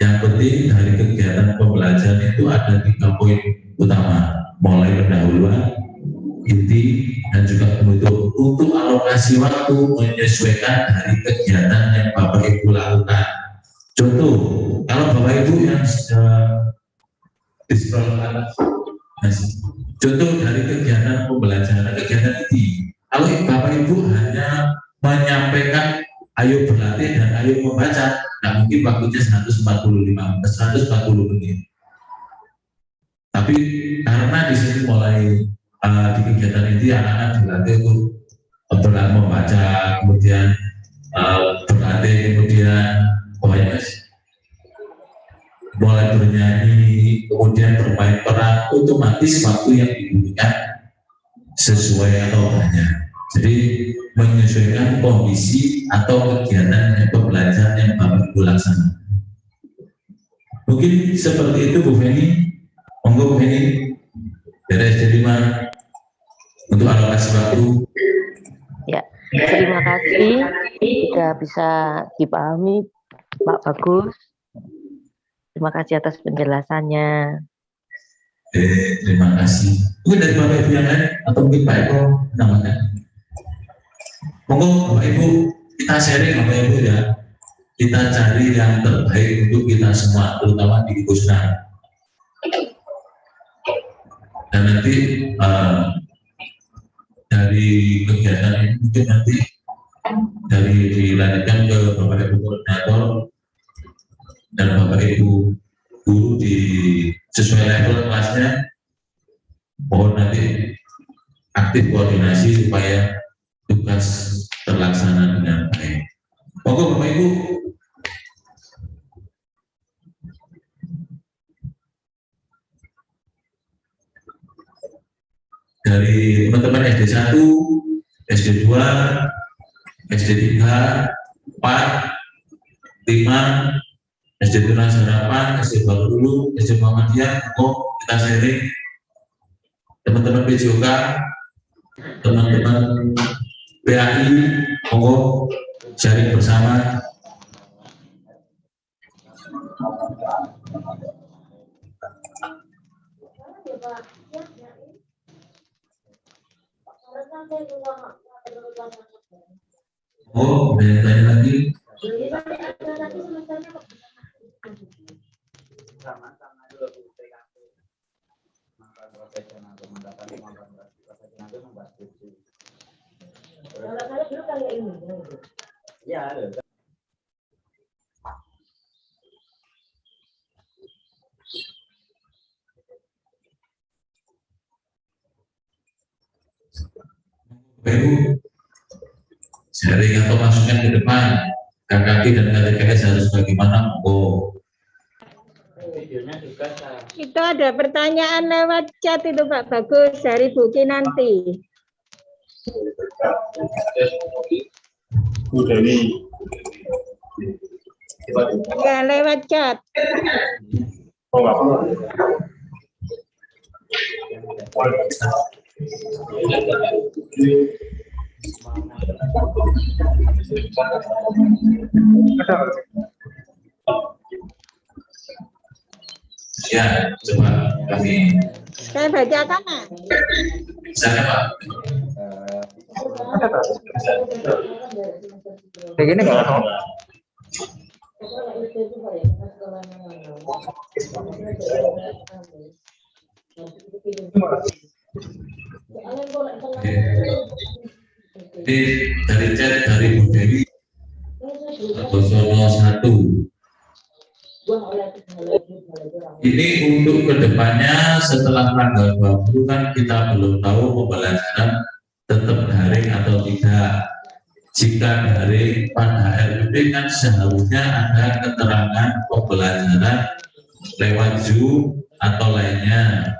Yang penting dari kegiatan pembelajaran itu ada 3 poin utama, mulai pendahuluan, inti, dan juga penutup. Untuk alokasi waktu menyesuaikan dari kegiatan yang Bapak Ibu lakukan. Contoh, kalau Bapak Ibu yang contoh dari kegiatan pembelajaran, kegiatan inti. Kalau Bapak Ibu hanya menyampaikan ayo berlatih dan ayo membaca, nggak mungkin waktunya 140 menit. Tapi karena di sini mulai di kegiatan inti anak-anak dilatih untuk membaca, kemudian berlatih, kemudian mulai bernyanyi, kemudian bermain peran, otomatis waktu yang diberikan sesuai atau banyak. Jadi menyesuaikan kondisi atau kegiatan pembelajaran yang Bapak Ibu laksanakan. Mungkin seperti itu Bu Feni. Monggo Bu Feni dari SD 5 untuk alokasi waktu. Ya, terima kasih. Sudah bisa dipahami Pak Bagus. Terima kasih atas penjelasannya. Terima kasih. Mungkin dari Bapak Ibu yang lain atau mungkin Pak Eko namanya. Monggo Bapak Ibu kita sharing Bapak Ibu ya. Kita cari yang terbaik untuk kita semua, terutama di Kusna. Dan nanti dari kegiatan ini mungkin nanti dari dilanjutkan ke Bapak Ibu Koordinator dan Bapak Ibu guru di sesuai level kelasnya. Mohon nanti aktif koordinasi supaya tugas terlaksana dengan baik. Monggo Bapak Ibu. Dari teman-teman SD 1, SD 2, SD 3, 4, 5, SD Tunas Harapan, SD Bangkulu, SD Muhammadiyah, kita sharing. Teman-teman PJOK, teman-teman PAI, monggo sharing bersama. Oh, ada yang tanya lagi? Ibu, sharing atau masukan ke depan KKD dan KTPS harus bagaimana? Oh, Itu ada pertanyaan lewat chat itu Pak Bagus dari Bu Kinanti. Bu Dewi. Ya, lewat chat. Oh, nggak perlu. ya, coba kami. Saya bacakan, Pak. Misalnya Pak, Kayak gini nggak ada. ini dari chat dari Bu Dewi 001. Ini untuk kedepannya setelah tanggal 20 kan kita belum tahu pembelajaran tetap daring atau tidak. Jika daring pada RPP kan seharusnya ada keterangan pembelajaran lewat Zoom atau lainnya.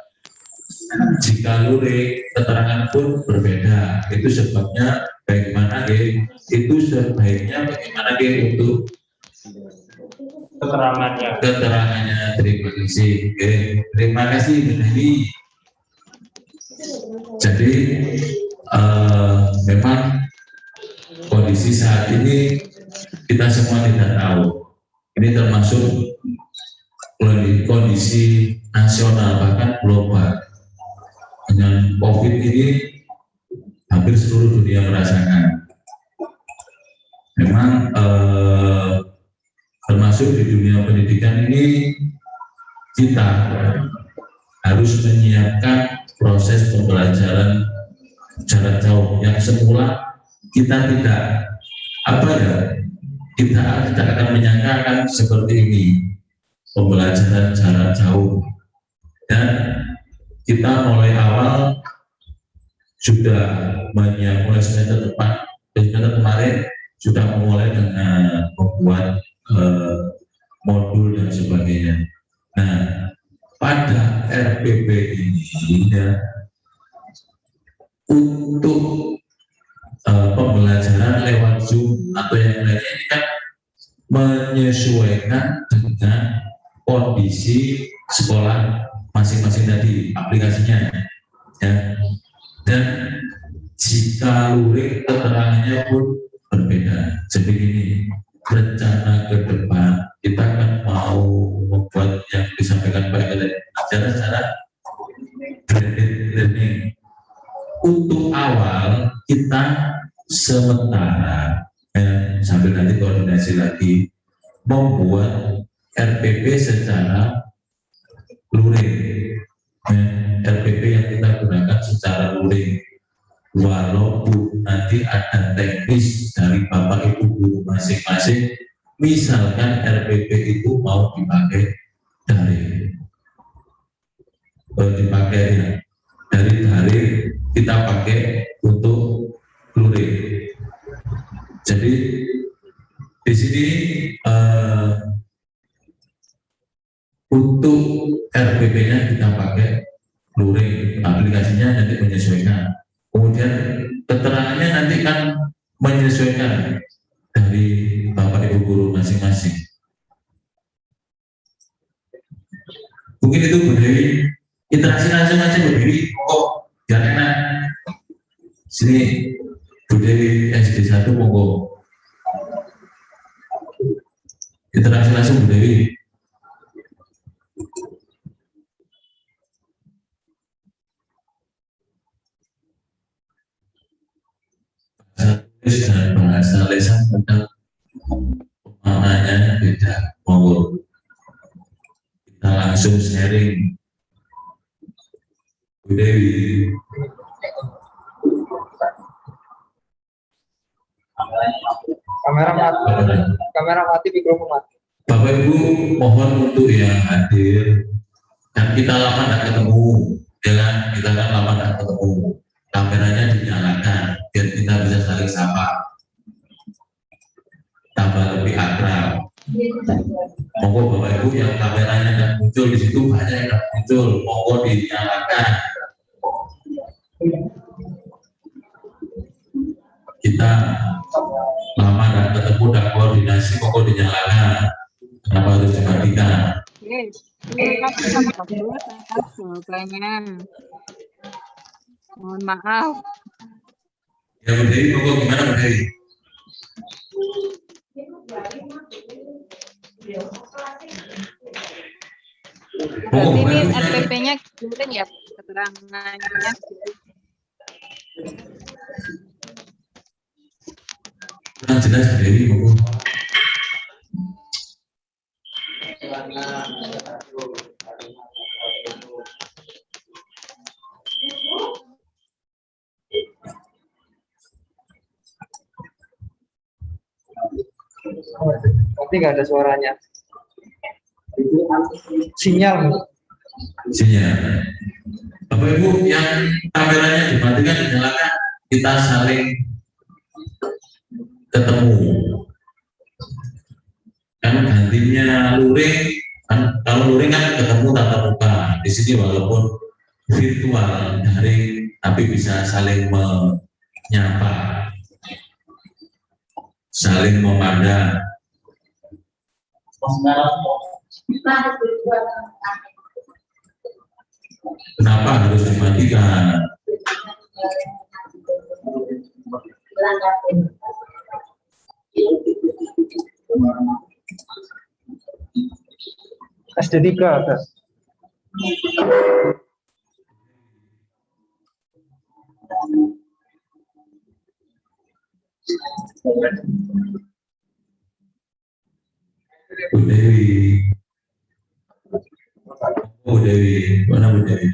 Jika luring keterangan pun berbeda. Itu sebabnya bagaimana itu sebaiknya bagaimana untuk keterangannya. Terima kasih. Oke, terima kasih Bu Dewi. Jadi memang kondisi saat ini kita semua tidak tahu. Ini termasuk kondisi nasional bahkan global. Dengan COVID ini hampir seluruh dunia merasakan. Memang termasuk di dunia pendidikan ini kita harus menyiapkan proses pembelajaran jarak jauh yang semula kita tidak kita tidak akan menyangka akan seperti ini pembelajaran jarak jauh, dan kita mulai awal sudah mulai semester kemarin sudah mulai dengan membuat modul dan sebagainya. Nah, pada RPP ini ya, untuk pembelajaran lewat Zoom atau yang lainnya ini kan menyesuaikan dengan kondisi sekolah masing-masing tadi aplikasinya ya. Dan jika luring keterangannya pun berbeda. Jadi ini rencana ke depan kita kan mau membuat yang disampaikan Pak Ellen acara-acara blended learning. Untuk awal kita sementara sambil nanti koordinasi lagi membuat RPP secara luring. RPP yang kita gunakan secara luring, walaupun nanti ada teknis dari Bapak Ibu guru masing-masing, misalkan RPP itu mau dipakai dari daring kita pakai untuk luring. Jadi di sini untuk RPP-nya kita pakai luring, aplikasinya nanti menyesuaikan. Kemudian keterangannya nanti kan menyesuaikan dari Bapak Ibu guru masing-masing. Mungkin itu Bu Dewi, interaksi langsung aja Bu Dewi, kok biar enak. Sini Bu Dewi SD 1 monggo. Interaksi langsung Bu Dewi. bahasa lesan tentang maknanya beda. Monggo kita langsung sharing. Bu Dewi. Kamera mati, mikrofon mati. Bapak Ibu mohon untuk yang hadir, kan kita lama tidak ketemu, ya kan? Kita kan lama tidak ketemu, kameranya dinyalakan biar kita bisa saling sapa, tambah lebih akrab. Monggo Bapak Ibu yang kameranya tidak muncul di situ, banyak yang tidak muncul, monggo dinyalakan. Kita lama tidak ketemu, tidak koordinasi, monggo dinyalakan. Kenapa harus dimatikan? Jawabannya. Mohon maaf. Ya Bu Dewi, monggo gimana Bu Dewi? Berarti ini SPP-nya kirim ya keterangannya. Kurang jelas Bu Dewi, monggo. Nanti nggak ada suaranya. Sinyal. Bapak Ibu yang kameranya dimatikan dinyalakan, kita saling ketemu. Kan gantinya luring, kan kalau luring kan ketemu tatap muka. Di sini walaupun virtual daring, tapi bisa saling menyapa, saling memandang. Kenapa harus dimatikan? SD3 atas. Bu Dewi. Bu Dewi, mana Bu Dewi?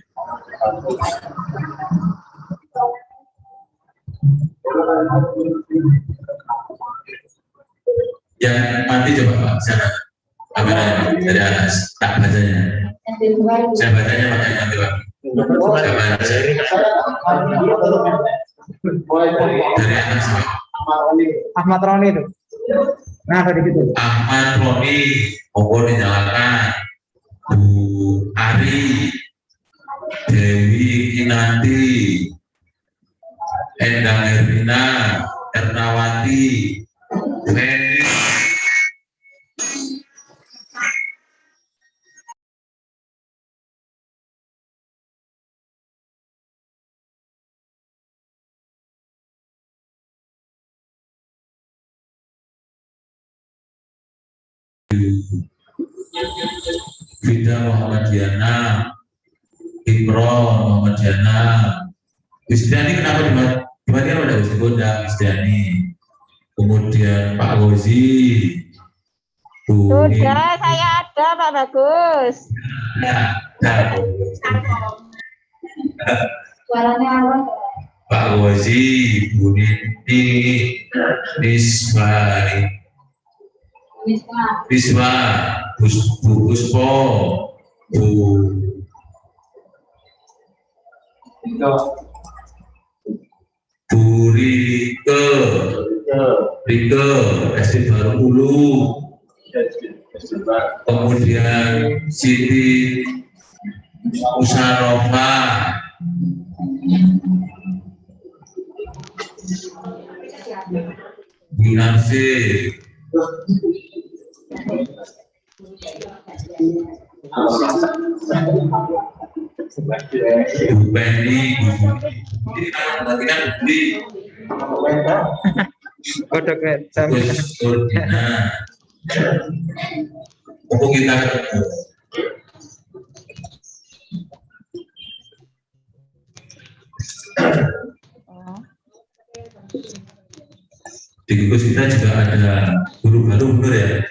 Yang mati coba Pak, sana kameranya dari atas, tak bacanya. Saya bacanya pakai nanti Pak. Dari atas Pak. Ahmad Roni itu. Nah, tadi gitu. Ahmad Roni, monggo dinyalakan. Bu Ari, Dewi Kinanti, Endang Erina, Ernawati, Ferry. Vida Muhammadiana, Imron Muhammadiana, Istiani kenapa dimatikan pada Gusti Gondang Istiani, kemudian Pak Gozi, Sudah, saya ada Pak Bagus. Suaranya apa? Pak Gozi, Bu Niti, Risma, Bu Puspo, Bu Rike, SD Baru Ulu, kemudian Siti Musarofa, Ginansi, Bu Penny, ini kan di Kode kereta. Nah, untuk kita ketemu. Di sekaligus kita juga ada guru baru bener ya,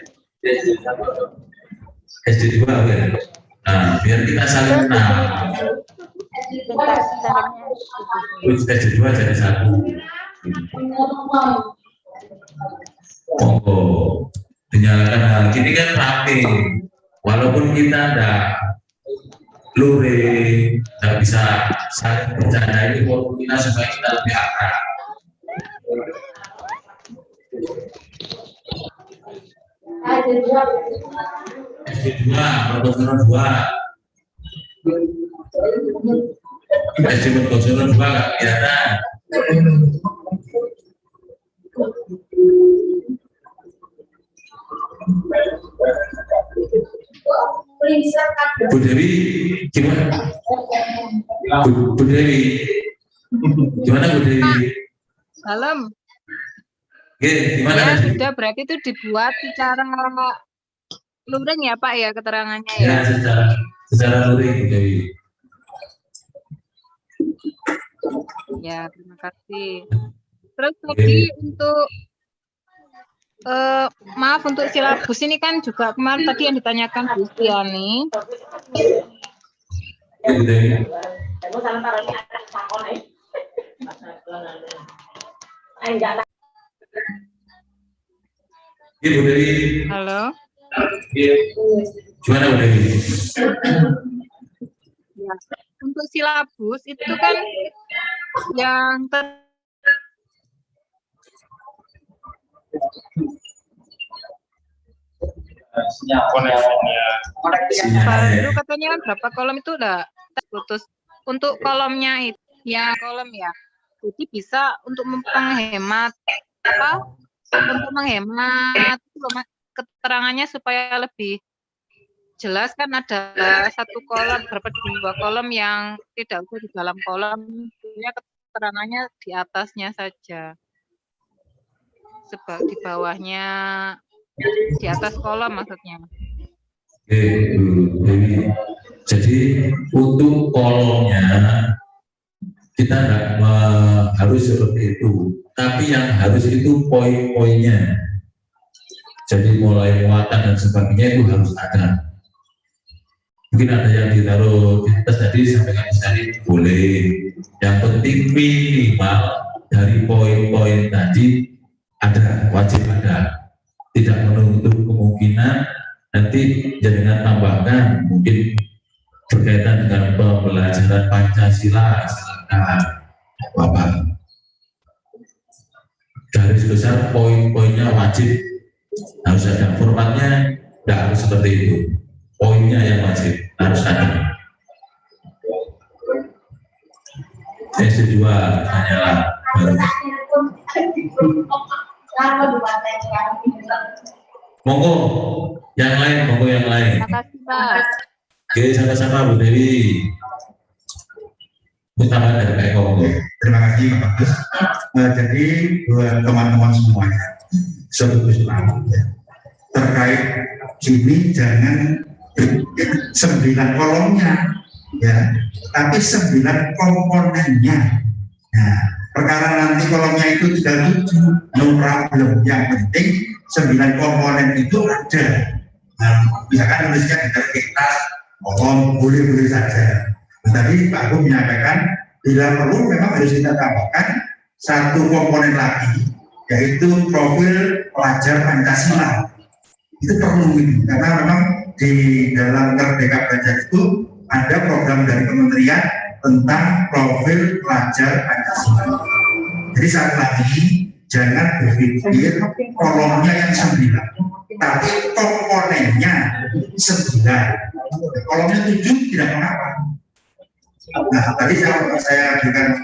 SD 2 ya. Nah, biar kita saling kenal. SD 2 jadi satu. Oh, dinyalakan hal gini kan rapi. Walaupun kita enggak luring, enggak bisa saling bercanda, ini kita supaya kita lebih akrab. SD 2, Mertosono 2. SD Mertosono 2 nggak kelihatan. Bu Dewi gimana? Bu Dewi gimana Bu Dewi? Salam. Gimana? Ya sudah, berarti itu dibuat secara luring ya Pak ya keterangannya ya? Ya secara luring Bu Dewi. Ya terima kasih. Terus tadi untuk maaf untuk silabus ini kan juga kemarin tadi yang ditanyakan Bu Stiani. Bu Dewi. Bu Dewi. Halo. Gimana Bu Dewi? Ya, untuk silabus itu kan yang baru katanya kan berapa kolom itu udah putus. Untuk kolomnya itu ya kolom ya. Jadi bisa untuk menghemat untuk menghemat keterangannya supaya lebih jelas kan ada satu kolom dua kolom yang tidak usah di dalam kolom, keterangannya di atasnya saja. Sebab di bawahnya di atas kolom maksudnya. Jadi untuk kolomnya kita nggak harus seperti itu, tapi yang harus itu poin-poinnya. Jadi mulai muatan dan sebagainya itu harus ada. Mungkin ada yang ditaruh di atas tadi sampaikan tadi boleh. Yang penting minimal dari poin-poin tadi ada, wajib ada. Tidak menutup kemungkinan nanti jangan tambahkan mungkin berkaitan dengan pembelajaran Pancasila, silakan Bapak. Garis besar poin-poinnya wajib harus ada, formatnya tidak harus seperti itu, poinnya yang wajib harus ada. SD 2 hanyalah baru. Monggo yang lain, monggo yang lain. Terima kasih Pak. Oke, sama-sama Bu Dewi. Utama dari Pak Eko. Terima kasih Pak Bagus. Jadi buat teman-teman semuanya, suatu Islam terkait ini jangan 9 kolomnya, ya, tapi 9 komponennya. Nah, perkara nanti kolomnya itu tidak lucu, no problem. Yang penting 9 komponen itu ada. Nah, misalkan tuliskan di kertas kolom boleh-boleh saja. Tadi Pak Agung menyampaikan bila perlu memang harus kita tambahkan satu komponen lagi, yaitu profil pelajar Pancasila. Itu perlu ini, karena memang di dalam Merdeka Belajar itu ada program dari kementerian tentang profil pelajar Pancasila. Jadi saat lagi jangan berpikir kolomnya yang 9, tapi komponennya 9. Kolomnya 7 tidak mengapa. Nah, tadi saya berikan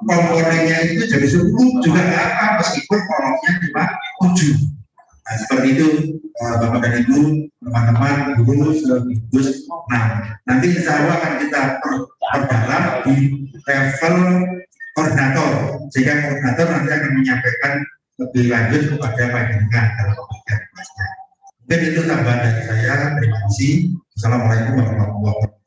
komponennya itu jadi 10 juga nggak apa, meskipun kolomnya cuma 7. Nah, seperti itu Bapak dan Ibu, teman-teman, guru, sekaligus. Nah, nanti insya Allah akan kita perdalam di level koordinator, sehingga koordinator nanti akan menyampaikan lebih lanjut kepada panjenengan dalam pembagian tugasnya. Mungkin itu tambahan dari saya. Terima kasih. Assalamualaikum warahmatullahi wabarakatuh.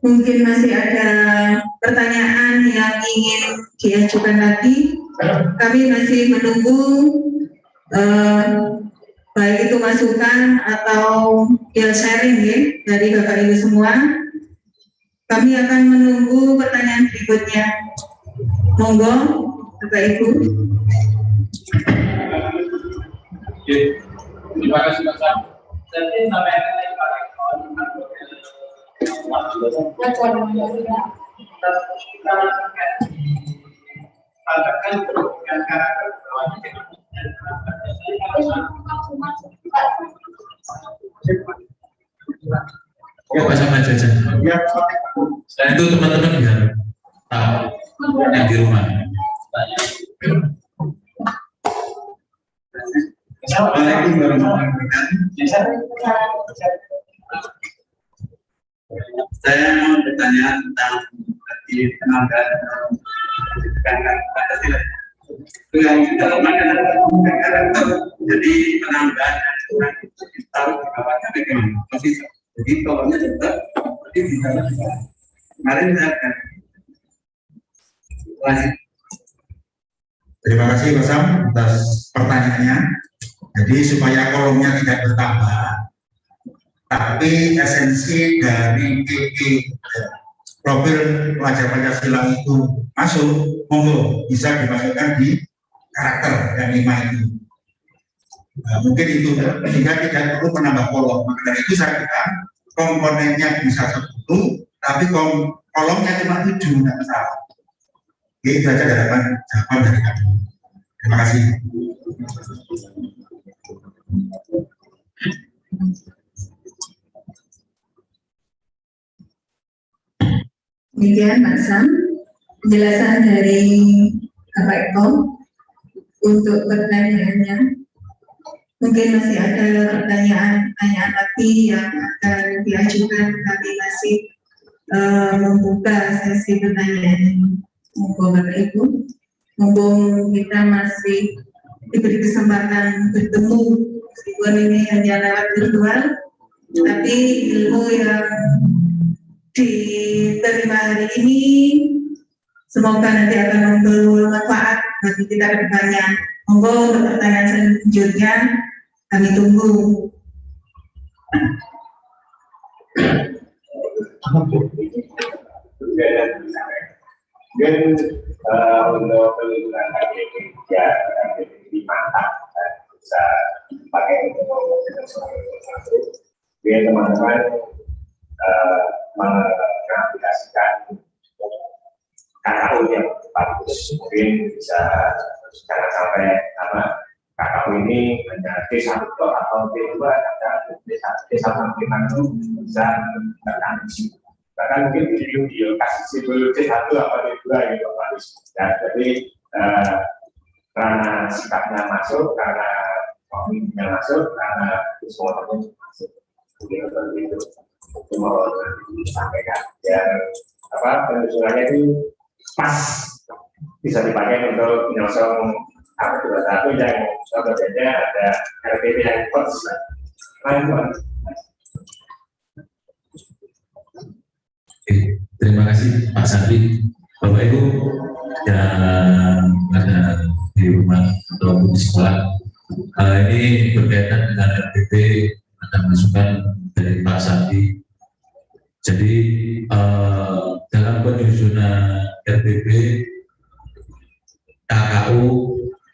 Mungkin masih ada pertanyaan yang ingin diajukan lagi. Kami masih menunggu baik itu masukan atau sharing ya, dari Bapak Ibu semua. Kami akan menunggu pertanyaan berikutnya. Monggo, Bapak Ibu. Terima kasih Pak Sam. Jadi sampai Ya, Pak Sama Jajan. Dan itu teman-teman biar tahu yang di rumah. Assalamualaikum warahmatullahi wabarakatuh. Saya mau bertanya tentang tadi penambahan Pancasila. Itu yang dalam karakter. Jadi penambahan kita di bawahnya bagaimana? Jadi bawahnya juga seperti di dalam. Kemarin saya akan lanjut. Terima kasih Pak Sam atas pertanyaannya. Jadi supaya kolomnya tidak bertambah, tapi esensi dari profil pelajar Pancasila itu masuk, monggo bisa dimasukkan di karakter yang 5 itu. Nah, mungkin itu sehingga tidak perlu menambah kolom. Maka dari itu saya bilang komponennya bisa 10, tapi kolomnya cuma 7, tidak masalah. Itu saja jawaban dari kami. Terima kasih. Demikian Pak Sam, penjelasan dari Bapak Eko untuk pertanyaannya. Mungkin masih ada pertanyaan lagi yang akan diajukan, kami masih membuka sesi pertanyaan. Monggo Bapak Ibu, mumpung kita masih diberi kesempatan bertemu, meskipun ini hanya lewat virtual, tapi ilmu yang diterima hari ini semoga nanti akan bermanfaat bagi kita ke depannya. Monggo untuk pertanyaan selanjutnya kami tunggu. Mungkin untuk peluang ya lebih mantap bisa pakai untuk biar teman-teman mengaplikasikan KKU yang bagus. Mungkin bisa jangan sampai karena KKU ini hanya D1 atau D2 ada D1 sampai itu bisa bertahan. Bahkan mungkin video kasih simbol D1 apa D2 gitu Pak. Ya, jadi karena sikapnya masuk, karena komitmennya masuk, karena semua teman masuk. Mungkin seperti itu. Itu mau disampaikan. Biar penyusunannya itu pas bisa dipakai untuk nyosong apa 21 yang contohnya ada RPP yang kos. Terima kasih Pak Sandi. Bapak Ibu yang ada di rumah atau di sekolah, ini berkaitan dengan RPP ada masukan dari Pak Sandi. Jadi dalam penyusunan RPP KKU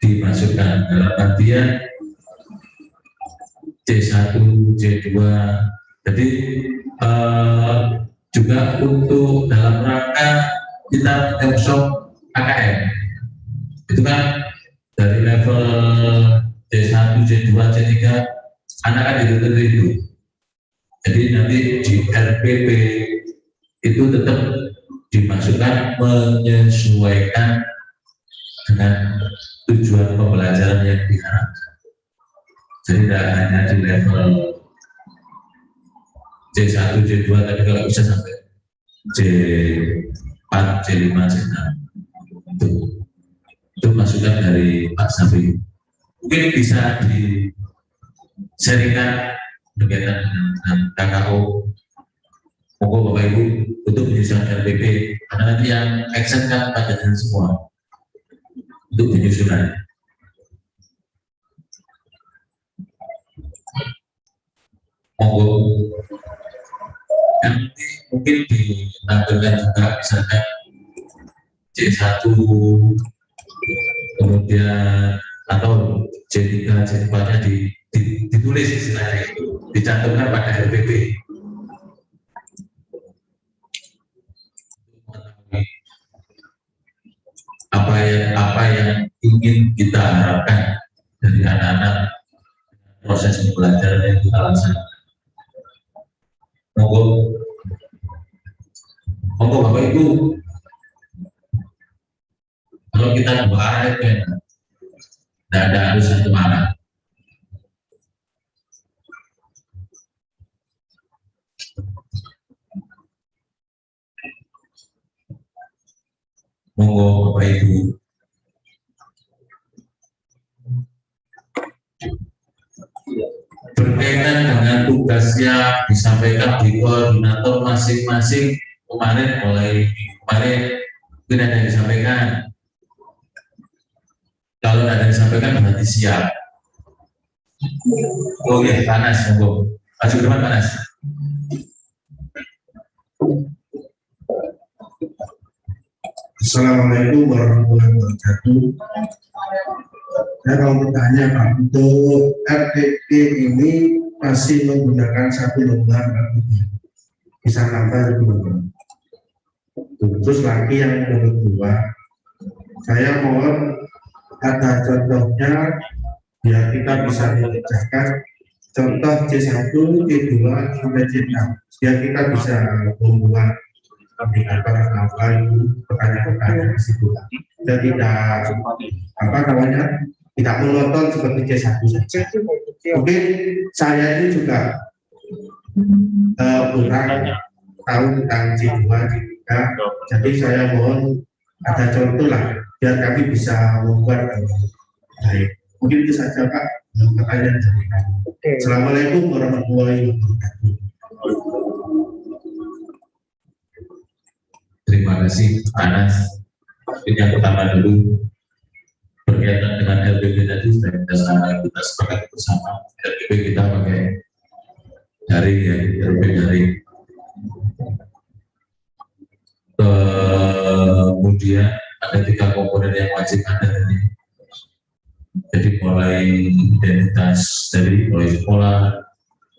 dimasukkan dalam artian C1, C2. Jadi juga untuk dalam rangka kita workshop KKN itu kan dari level C1, C2, C3 anak kan dituntut itu. Jadi nanti di RPP itu tetap dimasukkan menyesuaikan dengan tujuan pembelajaran yang diharapkan. Jadi tidak hanya di level C1, C2, tapi kalau bisa sampai C4, C5, C6 itu masukan dari Pak Sabi. Mungkin bisa di-sharingkan berkaitan dengan KKU Monggo Bapak Ibu untuk penyusunan RPP, karena nanti yang action kan pajanan semua untuk penyusunan. Monggo. Nanti mungkin ditampilkan juga misalkan C1 kemudian atau C3, C4-nya ditulis istilahnya itu, dicantumkan pada RPP. Apa yang ingin kita harapkan dari anak-anak proses pembelajaran yang kita laksanakan. Monggo Bapak Ibu, kalau kita dua arah itu enak, tidak ada harus satu arah. Monggo Bapak Ibu. Berkaitan dengan tugas yang disampaikan di koordinator masing-masing kemarin, mulai mungkin ada yang disampaikan. Kalau ada yang disampaikan berarti siap. Oh ya, panas, monggo. Maju ke depan, panas. Assalamualaikum warahmatullahi wabarakatuh. Saya mau bertanya Pak, untuk RPP ini masih menggunakan satu lembar artinya bisa nambah lembar. Terus lagi yang kedua, saya mohon ada contohnya biar kita bisa mengerjakan contoh C1, C2 sampai C6 biar kita bisa membuat indikator apa itu pertanyaan-pertanyaan kesimpulan dan tidak monoton seperti C1 saja. Mungkin saya ini juga kurang tahu tentang C2, C3, jadi saya mohon ada contoh lah biar kami bisa membuat baik. Mungkin itu saja Pak pertanyaan dari kami. Assalamualaikum warahmatullahi wabarakatuh. Terima kasih Anas. Ini yang pertama dulu berkaitan dengan LPP tadi kita sepakat bersama LPP kita pakai daring ya, LPP daring. Kemudian ada 3 komponen yang wajib ada tadi. Jadi mulai identitas dari mulai sekolah,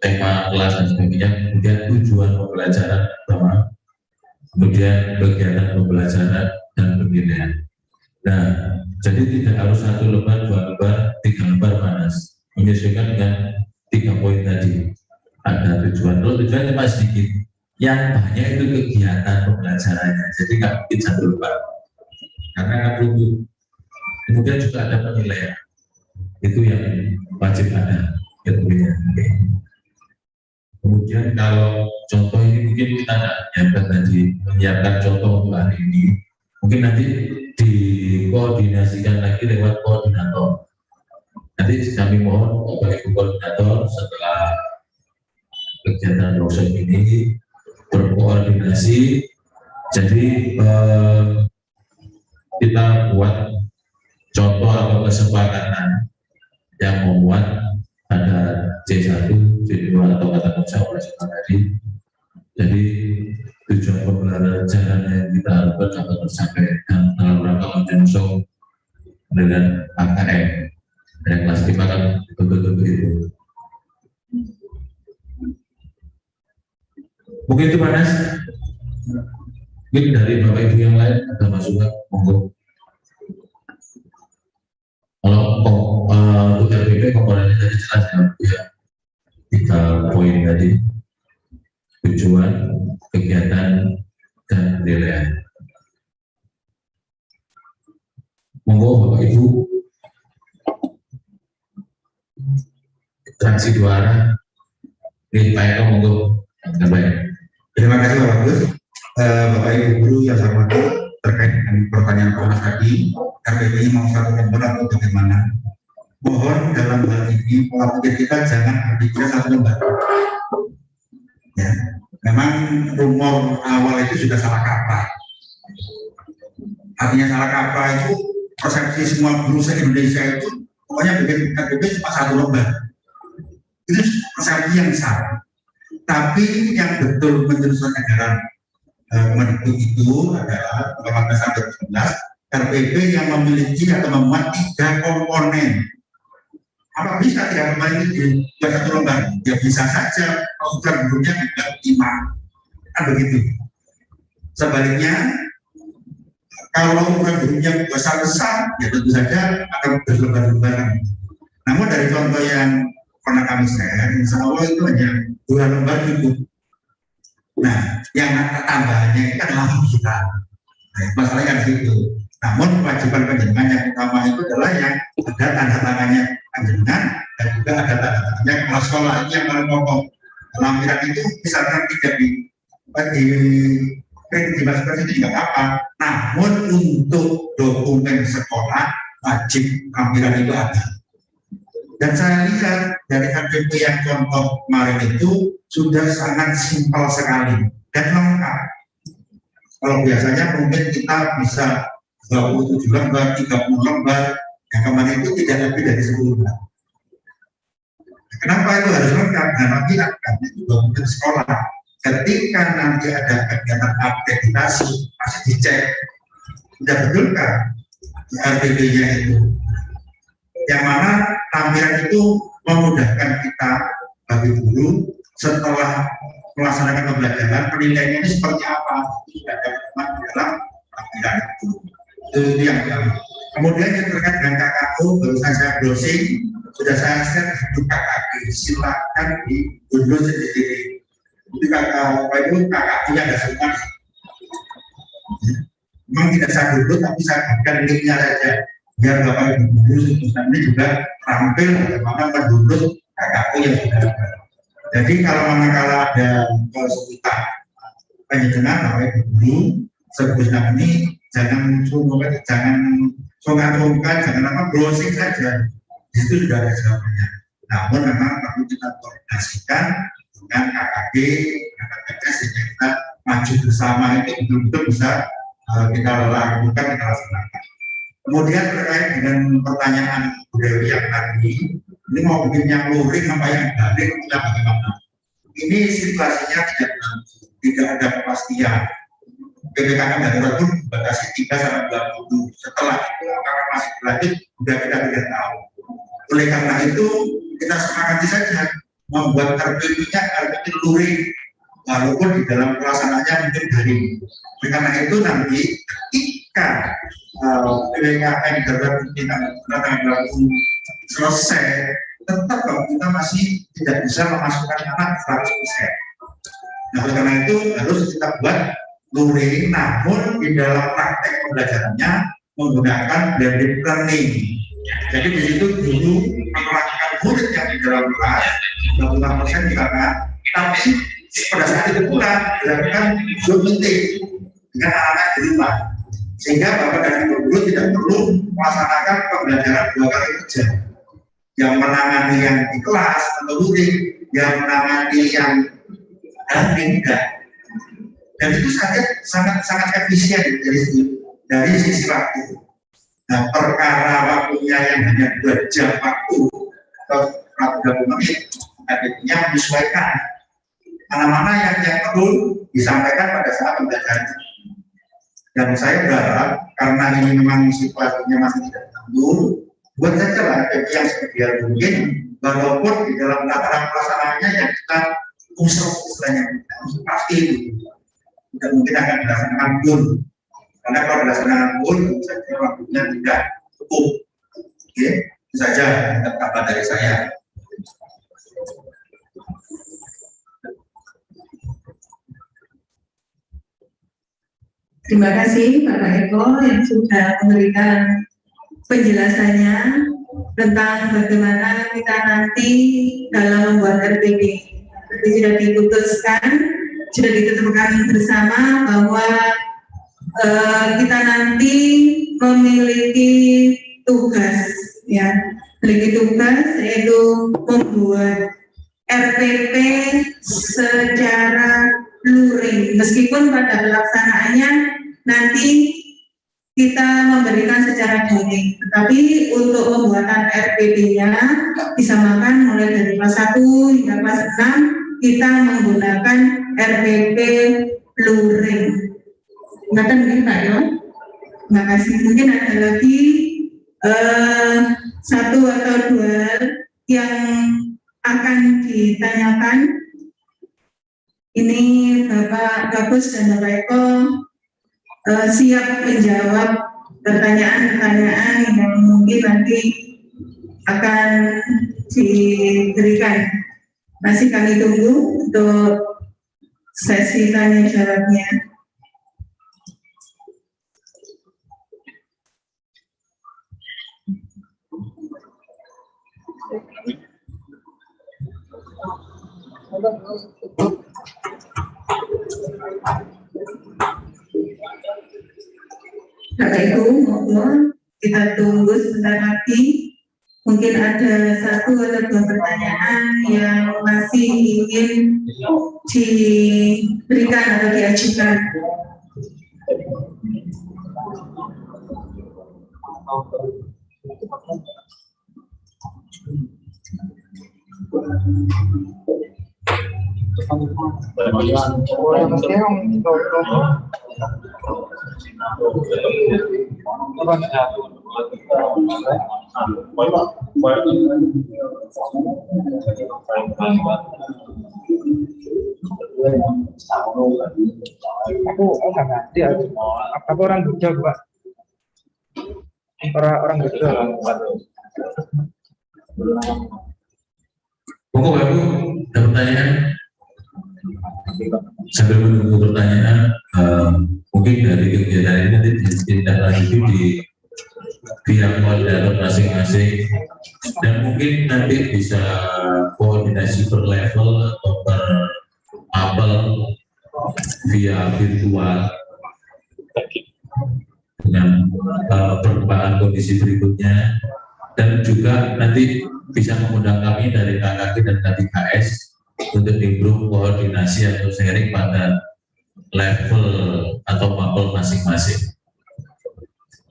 tema kelas dan sebagainya, kemudian tujuan pembelajaran pertama, kemudian kegiatan pembelajaran dan penilaian. Nah, jadi tidak harus 1 lembar, 2 lembar, 3 lembar panas. Menyesuaikan dengan 3 poin tadi. Ada tujuan. Kalau tujuan cuma sedikit, yang banyak itu kegiatan pembelajarannya. Jadi nggak mungkin 1 lembar. Karena nggak perlu. Kemudian juga ada penilaian. Itu yang wajib ada. Kemudian kalau contoh ini mungkin kita nggak menyiapkan contoh untuk hari ini, mungkin nanti dikoordinasikan lagi lewat koordinator. Nanti kami mohon Bapak Ibu koordinator setelah kegiatan workshop ini berkoordinasi, jadi kita buat contoh atau kesepakatan yang membuat ada C1, C2 atau kata kunci operasional tadi. Jadi tujuan pembelajaran yang kita harapkan dapat tercapai dan dalam rangka menjunjung dengan AKM dan kelas 5 kan betul-betul begitu. Mungkin itu panas. Mungkin dari Bapak Ibu yang lain ada masukan, monggo. Kalau untuk RPP komponennya tadi jelas ya, 3 poin tadi, tujuan, kegiatan, dan penilaian. Monggo Bapak Ibu, interaksi 2 arah. Ini Pak Eko, monggo. Terima kasih Bapak Gus. Bapak Ibu guru yang saya hormati, terkait dengan pertanyaan Pak tadi, RPP mau 1 lembar atau bagaimana? Mohon dalam hal ini pola pikir kita jangan berpikir 1 lembar. Ya, Memang rumor awal itu sudah salah kaprah. Artinya salah kaprah itu persepsi semua guru se-Indonesia itu pokoknya bikin KTP cuma 1 lembar. Itu persepsi yang salah. Tapi yang betul menurut edaran Kemendikbud itu adalah 18/2019 RPP yang memiliki atau memuat 3 komponen. Apa bisa 3 komponen itu dibuat 1 lembar? Ya bisa saja, ukuran gurunya juga 5. Kan begitu. Sebaliknya, kalau ukuran gurunya besar-besar, ya tentu saja akan berlembar-lembaran. Namun dari contoh yang pernah kami share, insya Allah itu hanya 2 lembar cukup. Nah, yang tambahannya itu adalah kita. Nah, masalahnya kan situ. Namun kewajiban penjenengan yang utama itu adalah yang ada tanda tangannya penjenengan dan juga ada tanda tangannya kepala sekolah. Itu yang paling pokok. Lampiran itu misalkan tidak dimasukkan itu juga apa. Namun untuk dokumen sekolah wajib lampiran itu ada. Dan saya lihat dari KTP yang contoh kemarin itu sudah sangat simpel sekali dan lengkap. Kalau biasanya mungkin kita bisa 27 lembar, 30 lembar, yang kemarin itu tidak lebih dari 10 lembar. Kenapa itu harus lengkap? Dan nanti akan itu dokumen sekolah. Ketika nanti ada kegiatan akreditasi, pasti dicek. Sudah betulkah RTP-nya itu? Yang mana tampilan itu memudahkan kita bagi guru setelah melaksanakan pembelajaran, penilaiannya ini seperti apa? Tidak ada di dalam tampilan itu. Itu yang pertama. Kemudian yang terkait dengan KKU, barusan saya browsing, sudah saya share di KKU, silakan diunduh sendiri. Jadi KKU-nya ada semua. Memang tidak saya duduk, tapi saya berikan linknya saja. Biar Bapak Ibu guru ini juga tampil bagaimana mendownload KKU yang sudah ada. Jadi kalau manakala ada kesulitan penjenengan Bapak Ibu guru sebetulnya ini jangan sungkan-sungkan, jangan browsing saja. Di situ sudah ada jawabannya. Namun memang perlu kita koordinasikan dengan KKG, dengan KKS sehingga kita maju bersama itu betul-betul bisa kita lakukan, kita laksanakan. Kemudian terkait dengan pertanyaan Bu Dewi yang tadi, ini mau bikin yang luring apa yang daring atau bagaimana? Ini situasinya tidak ada kepastian. PPKM darurat pun dibatasi 3-20. Setelah itu apakah masih berlanjut, sudah kita tidak tahu. Oleh karena itu kita sepakati saja membuat RPP-nya RPP luring, walaupun di dalam pelaksanaannya mungkin daring. Oleh karena itu nanti ketika PPKM darurat ini tanggal selesai, tetap kita masih tidak bisa memasukkan anak 100%. Nah, oleh karena itu harus kita buat luring, namun di dalam praktek pembelajarannya menggunakan blended learning. Jadi di situ guru menerangkan murid yang di dalam kelas 25% di sana, tapi pada saat itu pula dilakukan Zoom meeting dengan anak-anak di rumah, sehingga Bapak dan Ibu guru tidak perlu melaksanakan pembelajaran 2 kali kerja. Yang menangani yang di kelas atau luring, yang menangani yang daring tidak. Dan itu sangat efisien dari sisi waktu. Nah, perkara waktunya yang hanya 2 jam waktu atau 30 menit, artinya menyesuaikan mana-mana yang perlu disampaikan pada saat pembelajaran. Dan saya berharap karena ini memang situasinya masih tidak tentu, buat saja lah yang sebiar mungkin, walaupun di dalam tataran pelaksanaannya yang kita usul istilahnya pasti itu tidak mungkin akan dilaksanakan pun, karena kalau dilaksanakan pun saja waktunya tidak cukup. Oke, itu saja kabar dari saya. Terima kasih Bapak Eko yang sudah memberikan penjelasannya tentang bagaimana kita nanti dalam membuat RPP. Jadi sudah diputuskan, sudah ditentukan bersama bahwa kita nanti memiliki tugas, ya, memiliki tugas yaitu membuat RPP secara luring. Meskipun pada pelaksanaannya nanti kita memberikan secara daring, tetapi untuk pembuatan RPP-nya disamakan mulai dari kelas 1 hingga kelas 6 kita menggunakan RPP luring. Ngaten mungkin Pak Yo. Terima kasih. Mungkin ada lagi satu atau dua yang akan ditanyakan. Ini Bapak Bagus dan Bapak Eko siap menjawab pertanyaan-pertanyaan yang mungkin nanti akan diberikan. Masih kami tunggu untuk sesi tanya jawabnya. Bapak Ibu, mohon kita tunggu sebentar lagi. Mungkin ada satu atau dua pertanyaan yang masih ingin diberikan atau diajukan. Aku orang Jogja, Pak. Orang Jogja. Monggo Bapak Ibu, ada pertanyaan? Sambil menunggu pertanyaan, mungkin dari kegiatan ini nanti ditindaklanjuti di pihak koordinator masing-masing, dan mungkin nanti bisa koordinasi per level atau per apel via virtual dengan perkembangan kondisi berikutnya, dan juga nanti bisa mengundang kami dari KKG dan KTKS untuk improve koordinasi atau sharing pada level atau mapel masing-masing.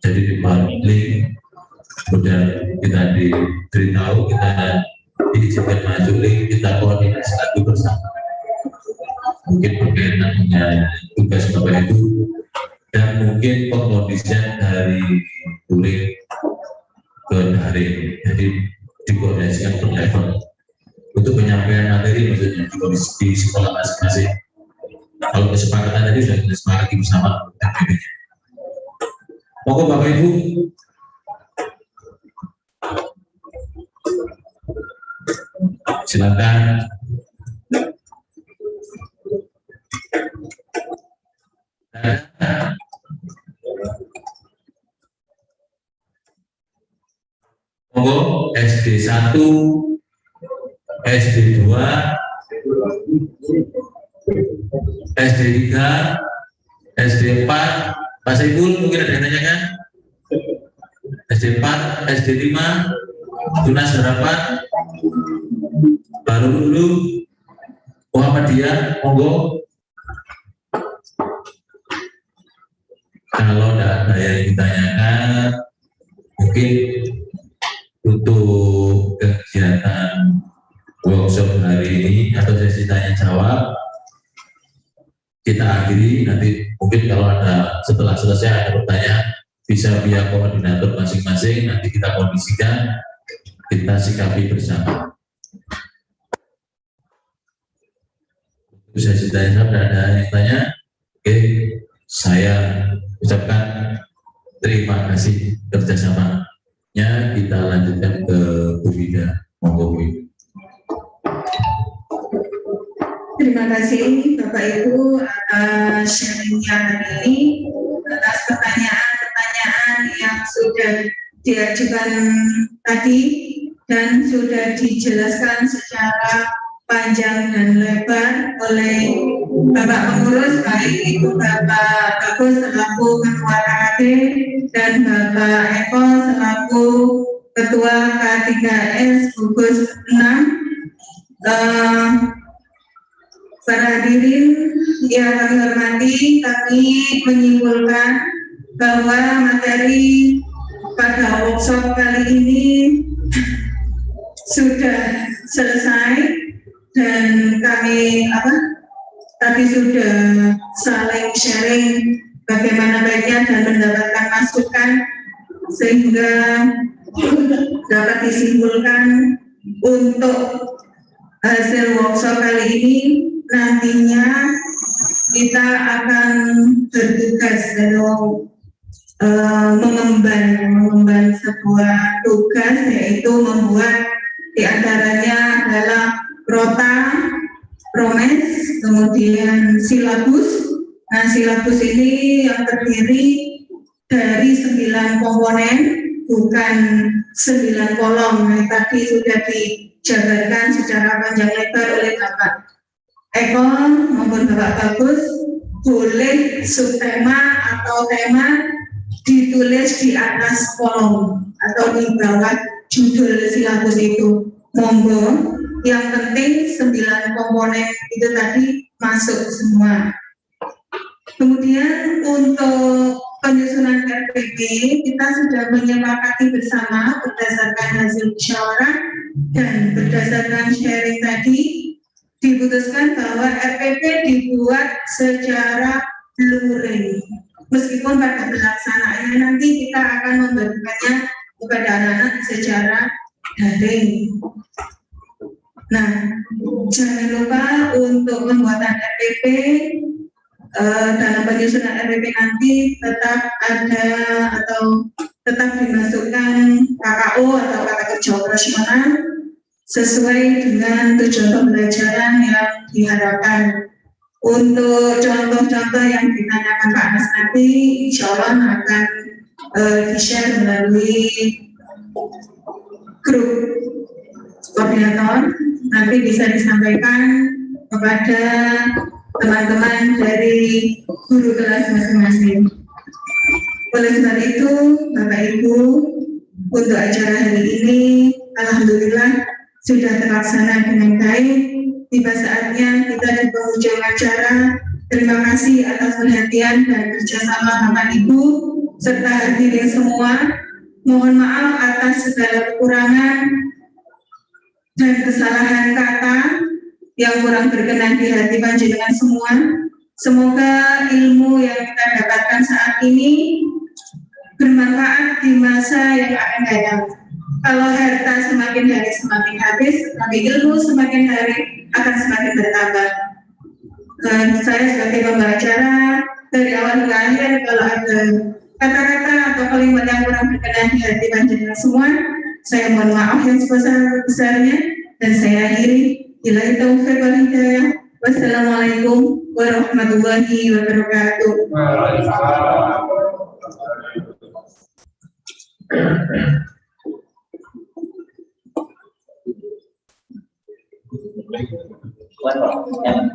Jadi di link sudah kita diberitahu, kita diizinkan maju link, kita koordinasi lagi bersama. Mungkin berkaitan dengan tugas Bapak Ibu dan mungkin pengkondisian dari kulit ke daring. Jadi dikoordinasikan per level untuk penyampaian materi, maksudnya di sekolah masing-masing. Kalau kesepakatan tadi sudah kita sepakati bersama RPP-nya. Monggo Bapak Ibu. Silakan. Monggo SD 1, SD 2, SD 3, SD 4, Pak Saiful mungkin ada yang tanyakan? SD 4, SD 5, tunas harapan, baru dulu, Muhammadiyah, monggo. Kalau tidak ada yang ditanyakan, mungkin untuk kegiatan workshop hari ini atau sesi tanya jawab kita akhiri. Nanti mungkin kalau ada setelah selesai ada pertanyaan bisa via koordinator masing-masing, nanti kita kondisikan, kita sikapi bersama. Sesi tanya jawab, ada yang tanya? Oke, saya ucapkan terima kasih kerjasamanya. Kita lanjutkan ke Bu Vida. Monggo Bu. Terima kasih Bapak Ibu atas sharingnya hari ini, atas pertanyaan-pertanyaan yang sudah diajukan tadi dan sudah dijelaskan secara panjang dan lebar oleh Bapak Pengurus, baik itu Bapak Bagus selaku Ketua KKD dan Bapak Eko selaku Ketua K3S gugus 6. Para hadirin yang kami hormati, kami menyimpulkan bahwa materi pada workshop kali ini sudah selesai dan kami tadi sudah saling sharing bagaimana baiknya dan mendapatkan masukan sehingga dapat disimpulkan untuk hasil workshop kali ini. Nantinya kita akan bertugas atau mengemban sebuah tugas, yaitu membuat diantaranya adalah rota, promes, kemudian silabus. Nah, silabus ini yang terdiri dari 9 komponen, bukan 9 kolom. Nah, tadi sudah dijabarkan secara panjang lebar oleh Bapak Eko maupun Bapak Bagus. Boleh subtema atau tema ditulis di atas kolom atau di bawah judul silabus itu. Monggo, yang penting 9 komponen itu tadi masuk semua. Kemudian untuk penyusunan RPP kita sudah menyepakati bersama berdasarkan hasil musyawarah dan berdasarkan sharing tadi, diputuskan bahwa RPP dibuat secara luring. Meskipun pada pelaksanaannya nanti kita akan membagikannya kepada anak-anak secara daring. Nah, jangan lupa untuk pembuatan RPP, dalam penyusunan RPP nanti tetap ada atau tetap dimasukkan KKO atau kata kerja operasional sesuai dengan tujuan pembelajaran yang diharapkan. Untuk contoh-contoh yang ditanyakan Pak Anas nanti, insya Allah akan di-share melalui grup koordinator. Nanti bisa disampaikan kepada teman-teman dari guru kelas masing-masing. Oleh sebab itu, Bapak Ibu, untuk acara hari ini, alhamdulillah sudah terlaksana dengan baik. Tiba saatnya kita di penghujung acara. Terima kasih atas perhatian dan kerjasama Bapak Ibu serta hadirin semua. Mohon maaf atas segala kekurangan dan kesalahan kata yang kurang berkenan di hati panjenengan semua. Semoga ilmu yang kita dapatkan saat ini bermanfaat di masa yang akan datang. Kalau harta semakin hari semakin habis, tapi ilmu semakin hari akan semakin bertambah. Dan saya sebagai pembawa acara dari awal hingga akhir, kalau ada kata-kata atau kalimat yang kurang berkenan di hati panjenengan semua, saya mohon maaf yang sebesar-besarnya dan saya akhiri. Billahi taufiq wal hidayah. Wassalamualaikum warahmatullahi wabarakatuh. Bueno,